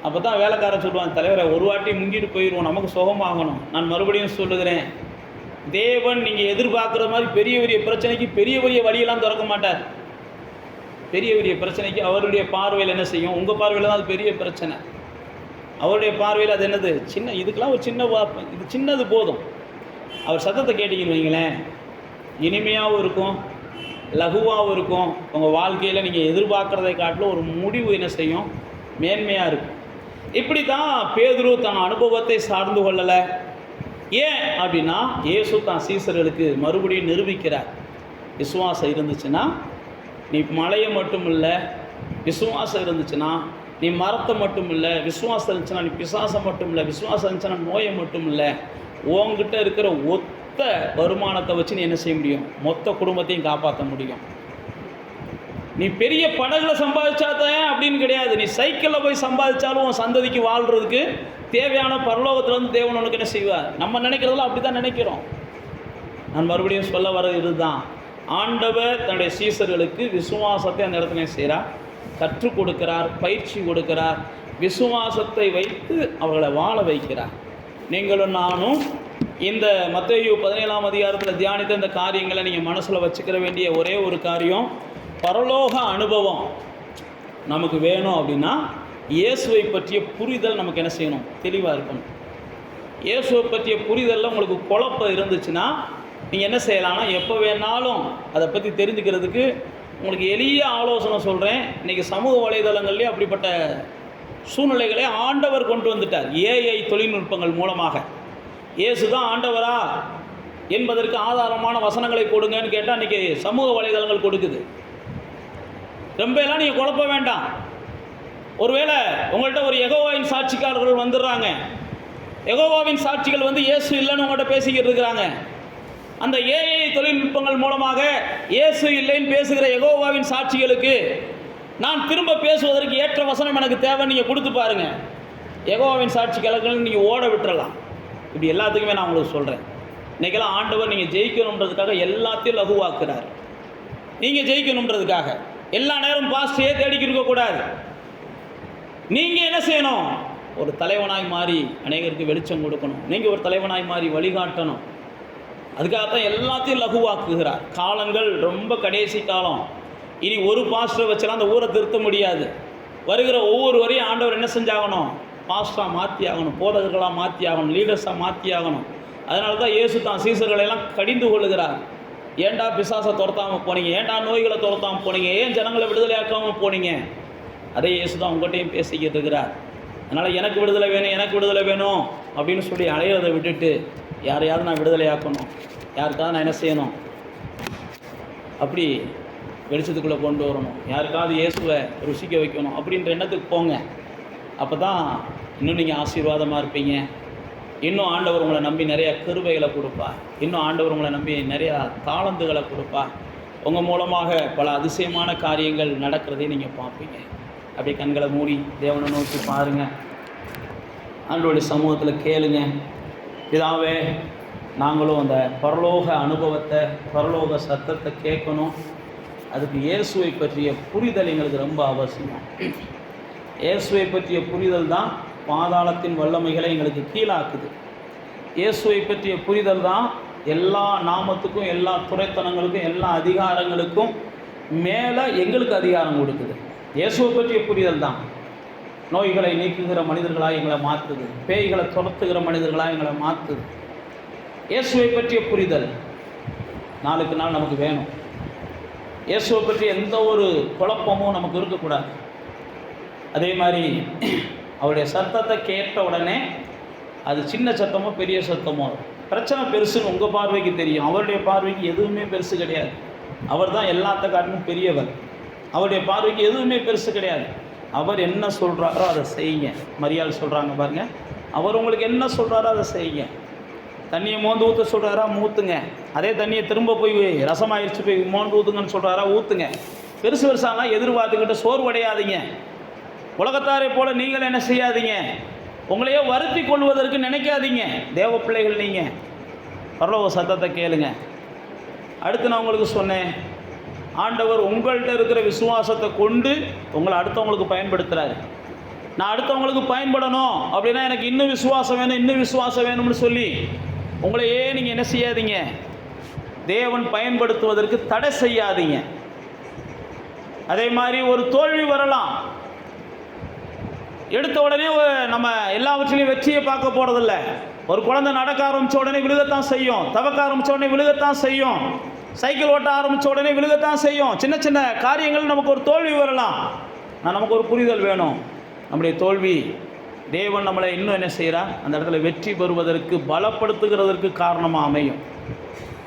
அப்போ தான் வேலைக்காரன் சொல்லுவான், தலைவரை ஒரு வாட்டி முங்கிட்டு போயிடுவோம், நமக்கு சுகமாகணும். நான் மறுபடியும் சொல்லுகிறேன், தேவன் நீங்கள் எதிர்பார்க்குற மாதிரி பெரிய பெரிய பிரச்சனைக்கு பெரிய பெரிய வழியெல்லாம் திறக்க மாட்டார். பெரிய பெரிய பிரச்சனைக்கு அவருடைய பார்வையில் என்ன செய்யும், உங்கள் பார்வையில் தான் அது பெரிய பிரச்சனை, அவருடைய பார்வையில் அது என்னது சின்ன, இதுக்கெல்லாம் ஒரு சின்ன இது சின்னது போதும். அவர் சத்தத்தை கேட்டீங்கன்னு வைங்களேன், இனிமையாகவும் இருக்கும், லகுவாகவும் இருக்கும். உங்கள் வாழ்க்கையில் நீங்கள் எதிர்பார்க்குறதை காட்டிலும் ஒரு முடிவு என்ன செய்யும், மேன்மையாக இருக்கும். இப்படி தான் பேதுரு தன் அனுபவத்தை சார்ந்து கொள்ளலை. ஏன் அப்படின்னா, இயேசு தான் சீசர்களுக்கு மறுபடியும் நிரூபிக்கிறார். விசுவாசம் இருந்துச்சுன்னா நீ மலையை மட்டும் இல்லை, விசுவாசம் இருந்துச்சுன்னா நீ மரத்தை மட்டும் இல்லை, விசுவாசம் இருந்துச்சுன்னா நீ பிசாசம் மட்டும் இல்லை, விசுவாசம் இருந்துச்சுன்னா நோயை மட்டும் இல்லை, உங்ககிட்ட இருக்கிற ஒத்த வருமானத்தை வச்சு நீ என்ன செய்ய முடியும், மொத்த குடும்பத்தையும் காப்பாற்ற முடியும். நீ பெரிய படகுல சம்பாதிச்சாதான் அப்படின்னு கிடையாது, நீ சைக்கிளில் போய் சம்பாதிச்சாலும் உன் சந்ததிக்கு வாழ்கிறதுக்கு தேவையான பரலோகத்திலேருந்து தேவன் உனக்கு என்ன செய்வார். நம்ம நினைக்கிறதெல்லாம் அப்படி தான் நினைக்கிறோம். நான் மறுபடியும் சொல்ல வர இதுதான், ஆண்டவர் தன்னுடைய சீசர்களுக்கு விசுவாசத்தை அந்த இடத்துல செய்கிறார், கற்றுக் கொடுக்கிறார், பயிற்சி கொடுக்கிறார், விசுவாசத்தை வைத்து அவர்களை வாழ வைக்கிறார். நீங்களும் நானும் இந்த மத்தேயு 17ஆம் அதிகாரத்தில் தியானித்த இந்த காரியங்களை நீங்கள் மனசில் வச்சுக்கிற வேண்டிய ஒரே ஒரு காரியம், பரலோக அனுபவம் நமக்கு வேணும் அப்படின்னா இயேசுவை பற்றிய புரிதல் நமக்கு என்ன செய்யணும், தெளிவாக இருக்கணும். இயேசுவை பற்றிய புரிதலில் உங்களுக்கு குழப்பம் இருந்துச்சுன்னா நீங்கள் என்ன செய்யலாம்னா, எப்போ வேணாலும் அதை பற்றி தெரிஞ்சுக்கிறதுக்கு உங்களுக்கு எளிய ஆலோசனை சொல்கிறேன். இன்றைக்கி சமூக வலைதளங்கள்லேயே அப்படிப்பட்ட சூழ்நிலைகளை ஆண்டவர் கொண்டு வந்துட்டார். ஏஐ தொழில்நுட்பங்கள் மூலமாக இயேசு தான் ஆண்டவரா என்பதற்கு ஆதாரமான வசனங்களை கொடுங்கன்னு கேட்டால் இன்றைக்கி சமூக வலைதளங்கள் கொடுக்குது. ரொம்ப எல்லாம் நீங்கள் குழப்ப வேண்டாம். ஒருவேளை உங்கள்கிட்ட ஒரு யெகோவாவின் சாட்சிக்காரர்கள் வந்துடுறாங்க, யெகோவாவின் சாட்சிகள் இயேசு இல்லைன்னு உங்கள்கிட்ட பேசிக்கிட்டு இருக்கிறாங்க. அந்த ஏஐ தொழில்நுட்பங்கள் மூலமாக இயேசு இல்லைன்னு பேசுகிற யெகோவாவின் சாட்சிகளுக்கு நான் திரும்ப பேசுவதற்கு ஏற்ற வசனம் எனக்கு தேவை, நீங்கள் கொடுத்து பாருங்கள். யெகோவாவின் சாட்சிகளுக்கு நீங்கள் ஓட விட்டுறலாம். இப்படி எல்லாத்துக்குமே நான் உங்களுக்கு சொல்கிறேன். இன்றைக்கெல்லாம் ஆண்டவர் நீங்கள் ஜெயிக்கணுன்றதுக்காக எல்லாத்தையும் லகுவாக்குறார். நீங்கள் ஜெயிக்கணுன்றதுக்காக எல்லா நேரம் பாஸ்டையே தேடிக்கிட்டு இருக்கக்கூடாது. நீங்கள் என்ன செய்யணும், ஒரு தலைவனாய் மாறி அநேகருக்கு வெளிச்சம் கொடுக்கணும். நீங்கள் ஒரு தலைவனாய் மாறி வழிகாட்டணும். அதுக்காகத்தான் எல்லாத்தையும் லகுவாக்குகிறார். காலங்கள் ரொம்ப கடைசி காலம். இனி ஒரு பாஸ்டரை வச்செல்லாம் அந்த ஊரை திருத்த முடியாது. வருகிற ஒவ்வொருவரையும் ஆண்டவர் என்ன செஞ்சாகணும், பாஸ்டராக மாற்றி ஆகணும், போதகர்களாக மாற்றி ஆகணும், லீடர்ஸாக மாற்றி ஆகணும். அதனால தான் இயேசு தான் சீசர்களெல்லாம் கடிந்து கொள்ளுகிறார். ஏன்டா பிசாசை துரத்தாமல் போனீங்க, ஏன்டா நோய்களை துரத்தாமல் போனீங்க, ஏன் ஜனங்களை விடுதலையாக்காமல் போனீங்க. அதே இயேசு தான் உங்கள்கிட்டையும் பேசிக்கிட்டு இருக்கிறார். அதனால் எனக்கு விடுதலை வேணும், எனக்கு விடுதலை வேணும் அப்படின்னு சொல்லி அலையிறதை விட்டுட்டு யாரையாவது நான் விடுதலையாக்கணும், யாருக்காவது நான் என்ன செய்யணும், அப்படி வெளிச்சத்துக்குள்ளே கொண்டு வரணும், யாருக்காவது இயேசுவை ருசிக்க வைக்கணும் அப்படின்ற எண்ணத்துக்கு போங்க. அப்போ தான் இன்னும் நீங்கள் ஆசீர்வாதமாக இருப்பீங்க. இன்னும் ஆண்டவர் உங்களை நம்பி நிறையா கிருபைகளை கொடுப்பா. இன்னும் ஆண்டவர் உங்களை நம்பி நிறையா தாளந்துகளை கொடுப்பா. உங்கள் மூலமாக பல அதிசயமான காரியங்கள் நடக்கிறதையும் நீங்கள் பார்ப்பீங்க. அப்படியே கண்களை மூடி தேவனை நோக்கி பாருங்கள். ஆண்டவருடைய சமூகத்தில் கேளுங்க. இதாவே நாங்களும் அந்த பரலோக அனுபவத்தை, பரலோக சத்தத்தை கேட்கணும். அதுக்கு இயேசுவை பற்றிய புரிதல் எங்களுக்கு ரொம்ப அவசியம். இயேசுவை பற்றிய புரிதல் தான் பாதாளத்தின் வல்லமைகளை எங்களுக்கு கீழாக்குது. இயேசுவை பற்றிய புரிதல் தான் எல்லா நாமத்துக்கும், எல்லா துறைத்தனங்களுக்கும், எல்லா அதிகாரங்களுக்கும் மேலே எங்களுக்கு அதிகாரம் கொடுக்குது. இயேசுவை பற்றிய புரிதல் தான் நோய்களை நீக்குகிற மனிதர்களாக எங்களை மாற்றுது, பேய்களை துரத்துகிற மனிதர்களாக எங்களை மாற்றுது. இயேசுவை பற்றிய புரிதல் நாளுக்கு நாள் நமக்கு வேணும். இயேசுவை பற்றி எந்த ஒரு குழப்பமும் நமக்கு இருக்கக்கூடாது. அதே மாதிரி அவருடைய சத்தத்தை கேட்ட உடனே அது சின்ன சத்தமோ பெரிய சத்தமோ பிரச்சனை பெருசுன்னு உங்கள் பார்வைக்கு தெரியும். அவருடைய பார்வைக்கு எதுவுமே பெருசு கிடையாது. அவர் தான் எல்லாத்த காட்டிலும் பெரியவர். அவருடைய பார்வைக்கு எதுவுமே பெருசு கிடையாது. அவர் என்ன சொல்கிறாரோ அதை செய்யுங்க. மரியாள் சொல்கிறாங்க பாருங்கள், அவர் உங்களுக்கு என்ன சொல்கிறாரோ அதை செய்யுங்க. தண்ணியை மோந்து ஊற்ற சொல்கிறாரா, ஊற்றுங்க. அதே தண்ணியை திரும்ப போய் ரசமாகிடுச்சு போய் மோந்து ஊற்றுங்கன்னு சொல்கிறாரா, ஊற்றுங்க. பெருசு பெருசாலாம் எதிர்பார்த்துக்கிட்டு சோர்வடையாதீங்க. உலகத்தாரை போல் நீங்கள் என்ன செய்யாதீங்க, உங்களையே வருத்தி கொள்வதற்கு நினைக்காதீங்க. தேவ பிள்ளைகள் நீங்கள் பரலோக சத்தத்தை கேளுங்க. அடுத்து நான் உங்களுக்கு சொன்னேன், ஆண்டவர் உங்கள்கிட்ட இருக்கிற விசுவாசத்தை கொண்டு உங்களை அடுத்தவங்களுக்கு பயன்படுத்துகிறாரு. நான் அடுத்தவங்களுக்கு பயன்படணும் அப்படின்னா எனக்கு இன்னும் விசுவாசம் வேணும், இன்னும் விசுவாசம் வேணும்னு சொல்லி உங்களையே நீங்கள் என்ன செய்யாதீங்க, தேவன் பயன்படுத்துவதற்கு தடை செய்யாதீங்க. அதே மாதிரி ஒரு தோல்வி வரலாம். எடுத்த உடனே நம்ம எல்லாவற்றிலையும் வெற்றியை பார்க்க போகிறதில்ல. ஒரு குழந்தை நடக்க ஆரம்பித்த உடனே விழுகத்தான் செய்யும், தவக்க ஆரம்பித்த உடனே விழுகத்தான் செய்யும், சைக்கிள் ஓட்ட ஆரம்பித்த உடனே விழுகத்தான் செய்யும். சின்ன சின்ன காரியங்கள் நமக்கு ஒரு தோல்வி வரலாம். ஆனால் நமக்கு ஒரு புரிதல் வேணும். நம்முடைய தோல்வி தேவன் நம்மளை இன்னும் என்ன செய்கிறார், அந்த இடத்துல வெற்றி பெறுவதற்கு பலப்படுத்துகிறதற்கு காரணமாக அமையும்.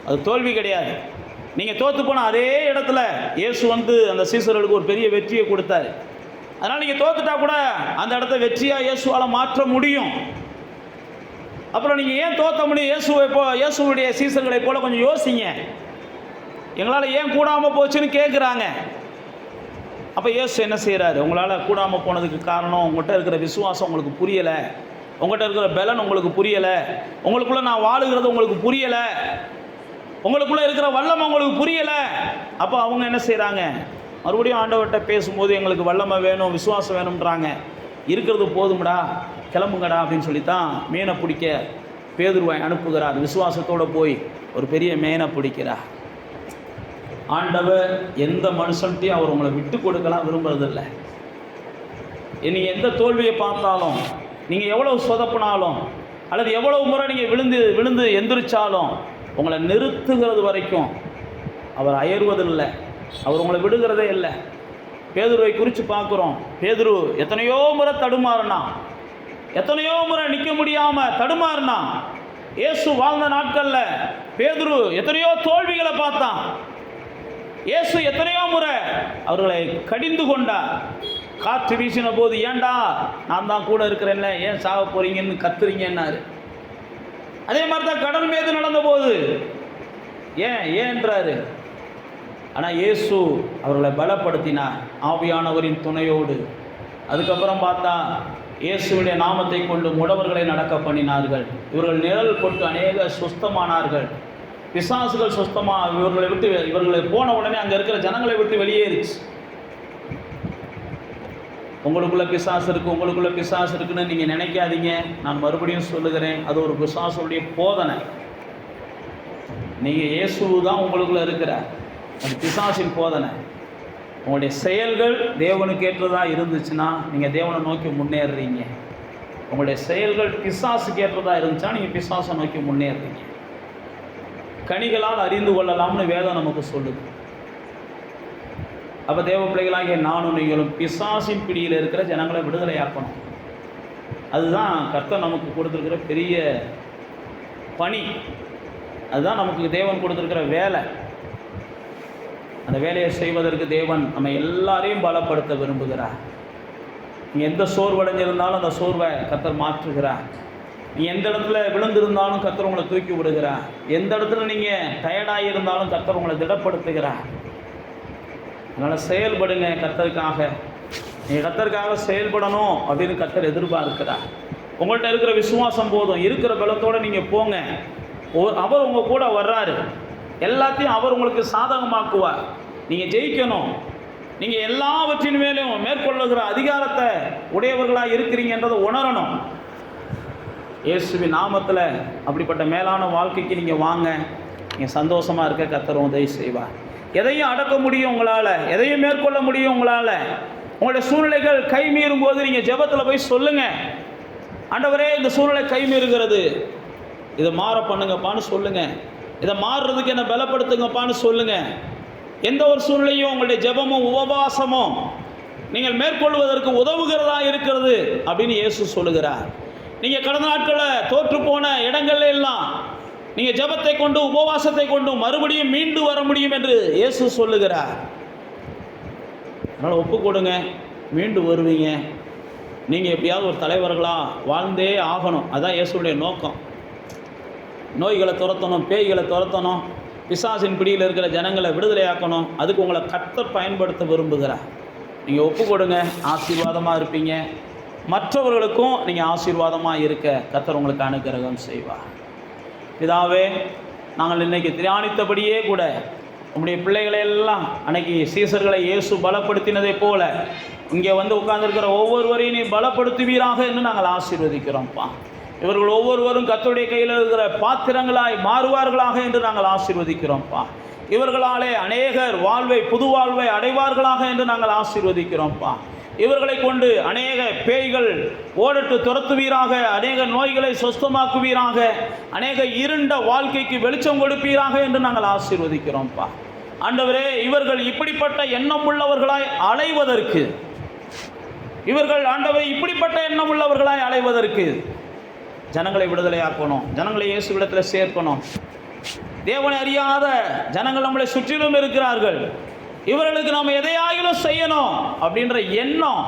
அது தோல்வி கிடையாது. நீங்கள் தோற்று போன அதே இடத்துல இயேசு வந்து அந்த சீசர்களுக்கு ஒரு பெரிய வெற்றியை கொடுத்தாரு. அதனால் நீங்கள் தோற்றுட்டா கூட அந்த இடத்த வெற்றியாக இயேசுவால் மாற்ற முடியும். அப்புறம் நீங்கள் ஏன் தோற்ற முடியும்? இயேசுவுடைய சீசர்களை போல் கொஞ்சம் யோசிங்க. எங்களால் ஏன் கூடாமல் போச்சுன்னு கேட்குறாங்க. அப்போ இயேசு என்ன செய்கிறாரு, உங்களால் கூடாமல் போனதுக்கு காரணம் உங்கள்கிட்ட இருக்கிற விசுவாசம் உங்களுக்கு புரியலை, உங்கள்கிட்ட இருக்கிற பலன் உங்களுக்கு புரியலை, உங்களுக்குள்ளே நான் வாழுகிறது உங்களுக்கு புரியலை, உங்களுக்குள்ளே இருக்கிற வல்லமை உங்களுக்கு புரியலை. அப்போ அவங்க என்ன செய்கிறாங்க, மறுபடியும் ஆண்டவர்கிட்ட பேசும்போது எங்களுக்கு வல்லமை வேணும், விசுவாசம் வேணும்ன்றாங்க. இருக்கிறது போதும்டா, கிளம்புங்கடா அப்படின்னு சொல்லித்தான் மீனை பிடிக்க பேதுருவை அனுப்புகிறார். விசுவாசத்தோடு போய் ஒரு பெரிய மீனை பிடிக்கிறார். ஆண்டவர் எந்த மனுஷன்ட்டையும் அவர் உங்களை விட்டு கொடுக்கலாம் விரும்புறதில்லை. நீங்கள் எந்த தோல்வியை பார்த்தாலும், நீங்கள் எவ்வளவு சொதப்பினாலும், அல்லது எவ்வளவு முறை நீங்கள் விழுந்து எந்திரிச்சாலும் உங்களை நிறுத்துகிறது வரைக்கும் அவர் அயர்வதில்லை. அவர் உங்களை விடுகிறதே இல்லை. பேதுருவை குறித்து பார்க்குறோம். பேதுரு எத்தனையோ முறை தடுமாறுனா, எத்தனையோ முறை நிற்க முடியாமல் தடுமாறுனா. இயேசு வாழ்ந்த நாட்களில் பேதுரு எத்தனையோ தோல்விகளை பார்த்தான். இயேசு எத்தனையோ முறை அவர்களை கடிந்து கொண்டார். காற்று வீசின போது, ஏண்டா நான் தான் கூட இருக்கிறேன்ல, ஏன் சாக போகிறீங்கன்னு கத்துறீங்கன்னாரு. அதே மாதிரி தான் கடல் மீது நடந்த போது ஏன்றாரு. ஆனால் இயேசு அவர்களை பலப்படுத்தினார் ஆவியானவரின் துணையோடு. அதுக்கப்புறம் பார்த்தா இயேசுடைய நாமத்தை கொண்டு முடவர்களை நடக்க பண்ணினார்கள். இவர்கள் நிழல் கொண்டு அநேக சுஸ்தமானார்கள். பிசாசுகள் சுஸ்தமாக இவர்களை போன உடனே அங்கே இருக்கிற ஜனங்களை விட்டு வெளியேறிச்சு. உங்களுக்குள்ள பிசாசு இருக்குது, உங்களுக்குள்ள பிசாசு இருக்குன்னு நீங்கள் நினைக்காதீங்க. நான் மறுபடியும் சொல்லுகிறேன், அது ஒரு பிசாசுடைய போதனை. நீங்கள் இயேசு தான் உங்களுக்குள்ள இருக்கிறார், அது பிசாசின் போதனை. உங்களுடைய செயல்கள் தேவனுக்கு ஏற்றதாக இருந்துச்சுன்னா நீங்கள் தேவனை நோக்கி முன்னேறுறீங்க. உங்களுடைய செயல்கள் பிசாசுக்கு ஏற்றதாக இருந்துச்சுன்னா நீங்கள் பிசாசை நோக்கி முன்னேறுறீங்க. கனிகளால் அறிந்து கொள்ளலாம்னு வேதம் நமக்கு சொல்லுது. அப்போ தேவ பிள்ளைகளாகிய நானும் நீங்களும் பிசாசின் பிடியில் இருக்கிற ஜனங்களை விடுதலையாக்கணும். அதுதான் கர்த்தர் நமக்கு கொடுத்துருக்கிற பெரிய பணி. அதுதான் நமக்கு தேவன் கொடுத்துருக்கிற வேலை. அந்த வேலையை செய்வதற்கு தேவன் நம்ம எல்லாரையும் பலப்படுத்த விரும்புகிறார். நீங்கள் எந்த சோர்வடைஞ்சிருந்தாலும் அந்த சோர்வை கர்த்தர் மாற்றுகிறார். நீ எந்த இடத்துல விழுந்திருந்தாலும் கர்த்தர் உங்களை தூக்கி விடுகிறார். எந்த இடத்துல நீங்கள் டயர்டாகி இருந்தாலும் கர்த்தர் உங்களை திடப்படுத்துகிறார். அதனால் செயல்படுங்க கர்த்தருக்காக. நீங்கள் கர்த்தருக்காக செயல்படணும் அப்படின்னு கர்த்தர் எதிர்பார்க்கிறார். உங்கள்கிட்ட இருக்கிற விசுவாசம் போதும், இருக்கிற பலத்தோடு நீங்கள் போங்க. அவர் உங்கள் கூட வர்றாரு, எல்லாத்தையும் அவர் உங்களுக்கு சாதகமாக்குவார். நீங்கள் ஜெயிக்கணும், நீங்கள் எல்லாவற்றின் மேலும் மேற்கொள்ளுகிற அதிகாரத்தை உடையவர்களாக இருக்கிறீங்கன்றதை உணரணும். இயேசுவின் நாமத்தில் அப்படிப்பட்ட மேலான வாழ்க்கைக்கு நீங்கள் வாங்க. நீங்கள் சந்தோஷமாக இருக்க கர்த்தர் உதவி செய்வார். எதையும் அடக்க முடியும் உங்களால், எதையும் மேற்கொள்ள முடியும் உங்களால். உங்களுடைய சூழ்நிலைகள் கை மீறும் போது நீங்கள் ஜெபத்தில் போய் சொல்லுங்கள், ஆண்டவரே இந்த சூழ்நிலை கை மீறுகிறது, இதை மாற பண்ணுங்கப்பான்னு சொல்லுங்கள். இதை மாறுறதுக்கு என்ன பலப்படுத்துங்கப்பான்னு சொல்லுங்கள். எந்த ஒரு சூழ்நிலையும் உங்களுடைய ஜெபமும் உபவாசமும் நீங்கள் மேற்கொள்வதற்கு உதவுகிறதா இருக்கிறது அப்படின்னு இயேசு சொல்லுகிறார். நீங்கள் கடந்த நாட்களில் தோற்று போன இடங்கள்ல எல்லாம் நீங்கள் ஜெபத்தை கொண்டு உபவாசத்தை கொண்டு மறுபடியும் மீண்டு வர முடியும் என்று இயேசு சொல்லுகிறார். அதனால் ஒப்பு கொடுங்க, மீண்டு வருவீங்க. நீங்கள் எப்படியாவது ஒரு தலைவர்களாக வாழ்ந்தே ஆகணும். அதுதான் இயேசுடைய நோக்கம். நோய்களை துரத்தணும், பேய்களை துரத்தணும், பிசாசின் பிடியில் இருக்கிற ஜனங்களை விடுதலையாக்கணும். அதுக்கு உங்களை கர்த்தர் பயன்படுத்த விரும்புகிறார். நீங்கள் ஒப்பு கொடுங்க, ஆசீர்வாதமாக இருப்பீங்க. மற்றவர்களுக்கும் நீங்கள் ஆசீர்வாதமாக இருக்க கர்த்தர் உங்களுக்கு அனுக்கிரகம் செய்வார். பிதாவே, நாங்கள் இன்றைக்கி தியானித்தபடியே கூட உங்களுடைய பிள்ளைகளை எல்லாம் அன்னைக்கு சீசர்களை இயேசு பலப்படுத்தினதை போல இங்கே வந்து உட்கார்ந்துருக்கிற ஒவ்வொருவரையும் நீ பலப்படுத்துவீராக என்று நாங்கள் ஆசீர்வதிக்கிறோம்ப்பா. இவர்கள் ஒவ்வொருவரும் கர்த்தருடைய கையில் இருக்கிற பாத்திரங்களாய் மாறுவார்களாக என்று நாங்கள் ஆசீர்வதிக்கிறோம்ப்பா. இவர்களாலே அநேகர் புது வாழ்வை அடைவார்களாக என்று நாங்கள் ஆசீர்வதிக்கிறோம்ப்பா. இவர்களை கொண்டு அநேக பேய்கள் ஓடட்டு துரத்துவீராக, அநேக நோய்களை சொஸ்தமாக்குவீராக, அநேக இருண்ட வாழ்க்கைக்கு வெளிச்சம் கொடுப்பீராக என்று நாங்கள் ஆசீர்வதிக்கிறோம்ப்பா. ஆண்டவரே, இவர்கள் இப்படிப்பட்ட எண்ணம் உள்ளவர்களாய் அலைவதற்கு, இவர்கள் ஆண்டவரை இப்படிப்பட்ட எண்ணம் உள்ளவர்களாய் அலைவதற்கு ஜனங்களை விடுதலையாக்கணும், ஜனங்களை இயேசுவிடத்தில் சேர்க்கணும். தேவனை அறியாத ஜனங்கள் நம்மளை சுற்றிலும் இருக்கிறார்கள், இவர்களுக்கு நாம் எதையாகிலும் செய்யணும் அப்படின்ற எண்ணம்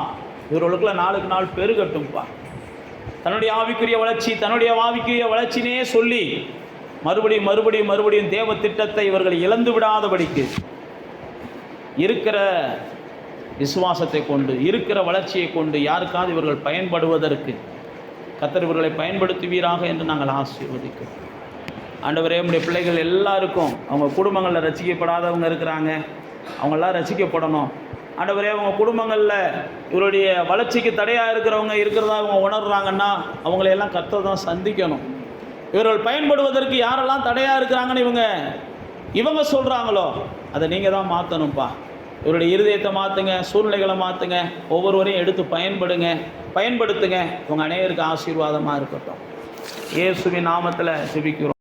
இவர்களுக்குள்ள நாளுக்கு நாள் பெருகட்டும்பா. தன்னுடைய ஆவிக்குரிய வளர்ச்சி, தன்னுடைய ஆவிக்குரிய வளர்ச்சினே சொல்லி மறுபடியும் மறுபடியும் மறுபடியும் தேவ திட்டத்தை இவர்கள் இழந்து விடாதபடிக்கு இருக்கிற விசுவாசத்தை கொண்டு, இருக்கிற வளர்ச்சியை கொண்டு யாருக்காவது இவர்கள் பயன்படுவதற்கு கர்த்தர் இவர்களை பயன்படுத்துவீராக என்று நாங்கள் ஆசீர்வதிக்கிறோம். ஆண்டவரே, நம்முடைய பிள்ளைகள் எல்லாருக்கும் அவங்க குடும்பங்களில் ரசிக்கப்படாதவங்க இருக்கிறாங்க, அவங்களாம் ரசிக்கப்படணும். ஆண்டவரே, அவங்க குடும்பங்களில் இவருடைய வளர்ச்சிக்கு தடையாக இருக்கிறதா அவங்க உணர்றாங்கன்னா அவங்களையெல்லாம் கர்த்தர் தான் சந்திக்கணும். இவர்கள் பயன்படுவதற்கு யாரெல்லாம் தடையாக இருக்கிறாங்கன்னு இவங்க சொல்கிறாங்களோ அதை நீங்கள் தான் மாற்றணும்ப்பா. இவருடைய இருதயத்தை மாற்றுங்க, சூழ்நிலைகளை மாற்றுங்க, ஒவ்வொருவரையும் எடுத்து பயன்படுத்துங்க. இவங்க அநேகருக்கு ஆசீர்வாதமாக இருக்கட்டும். இயேசுவின் நாமத்தில் ஜெபிக்கிறோம்.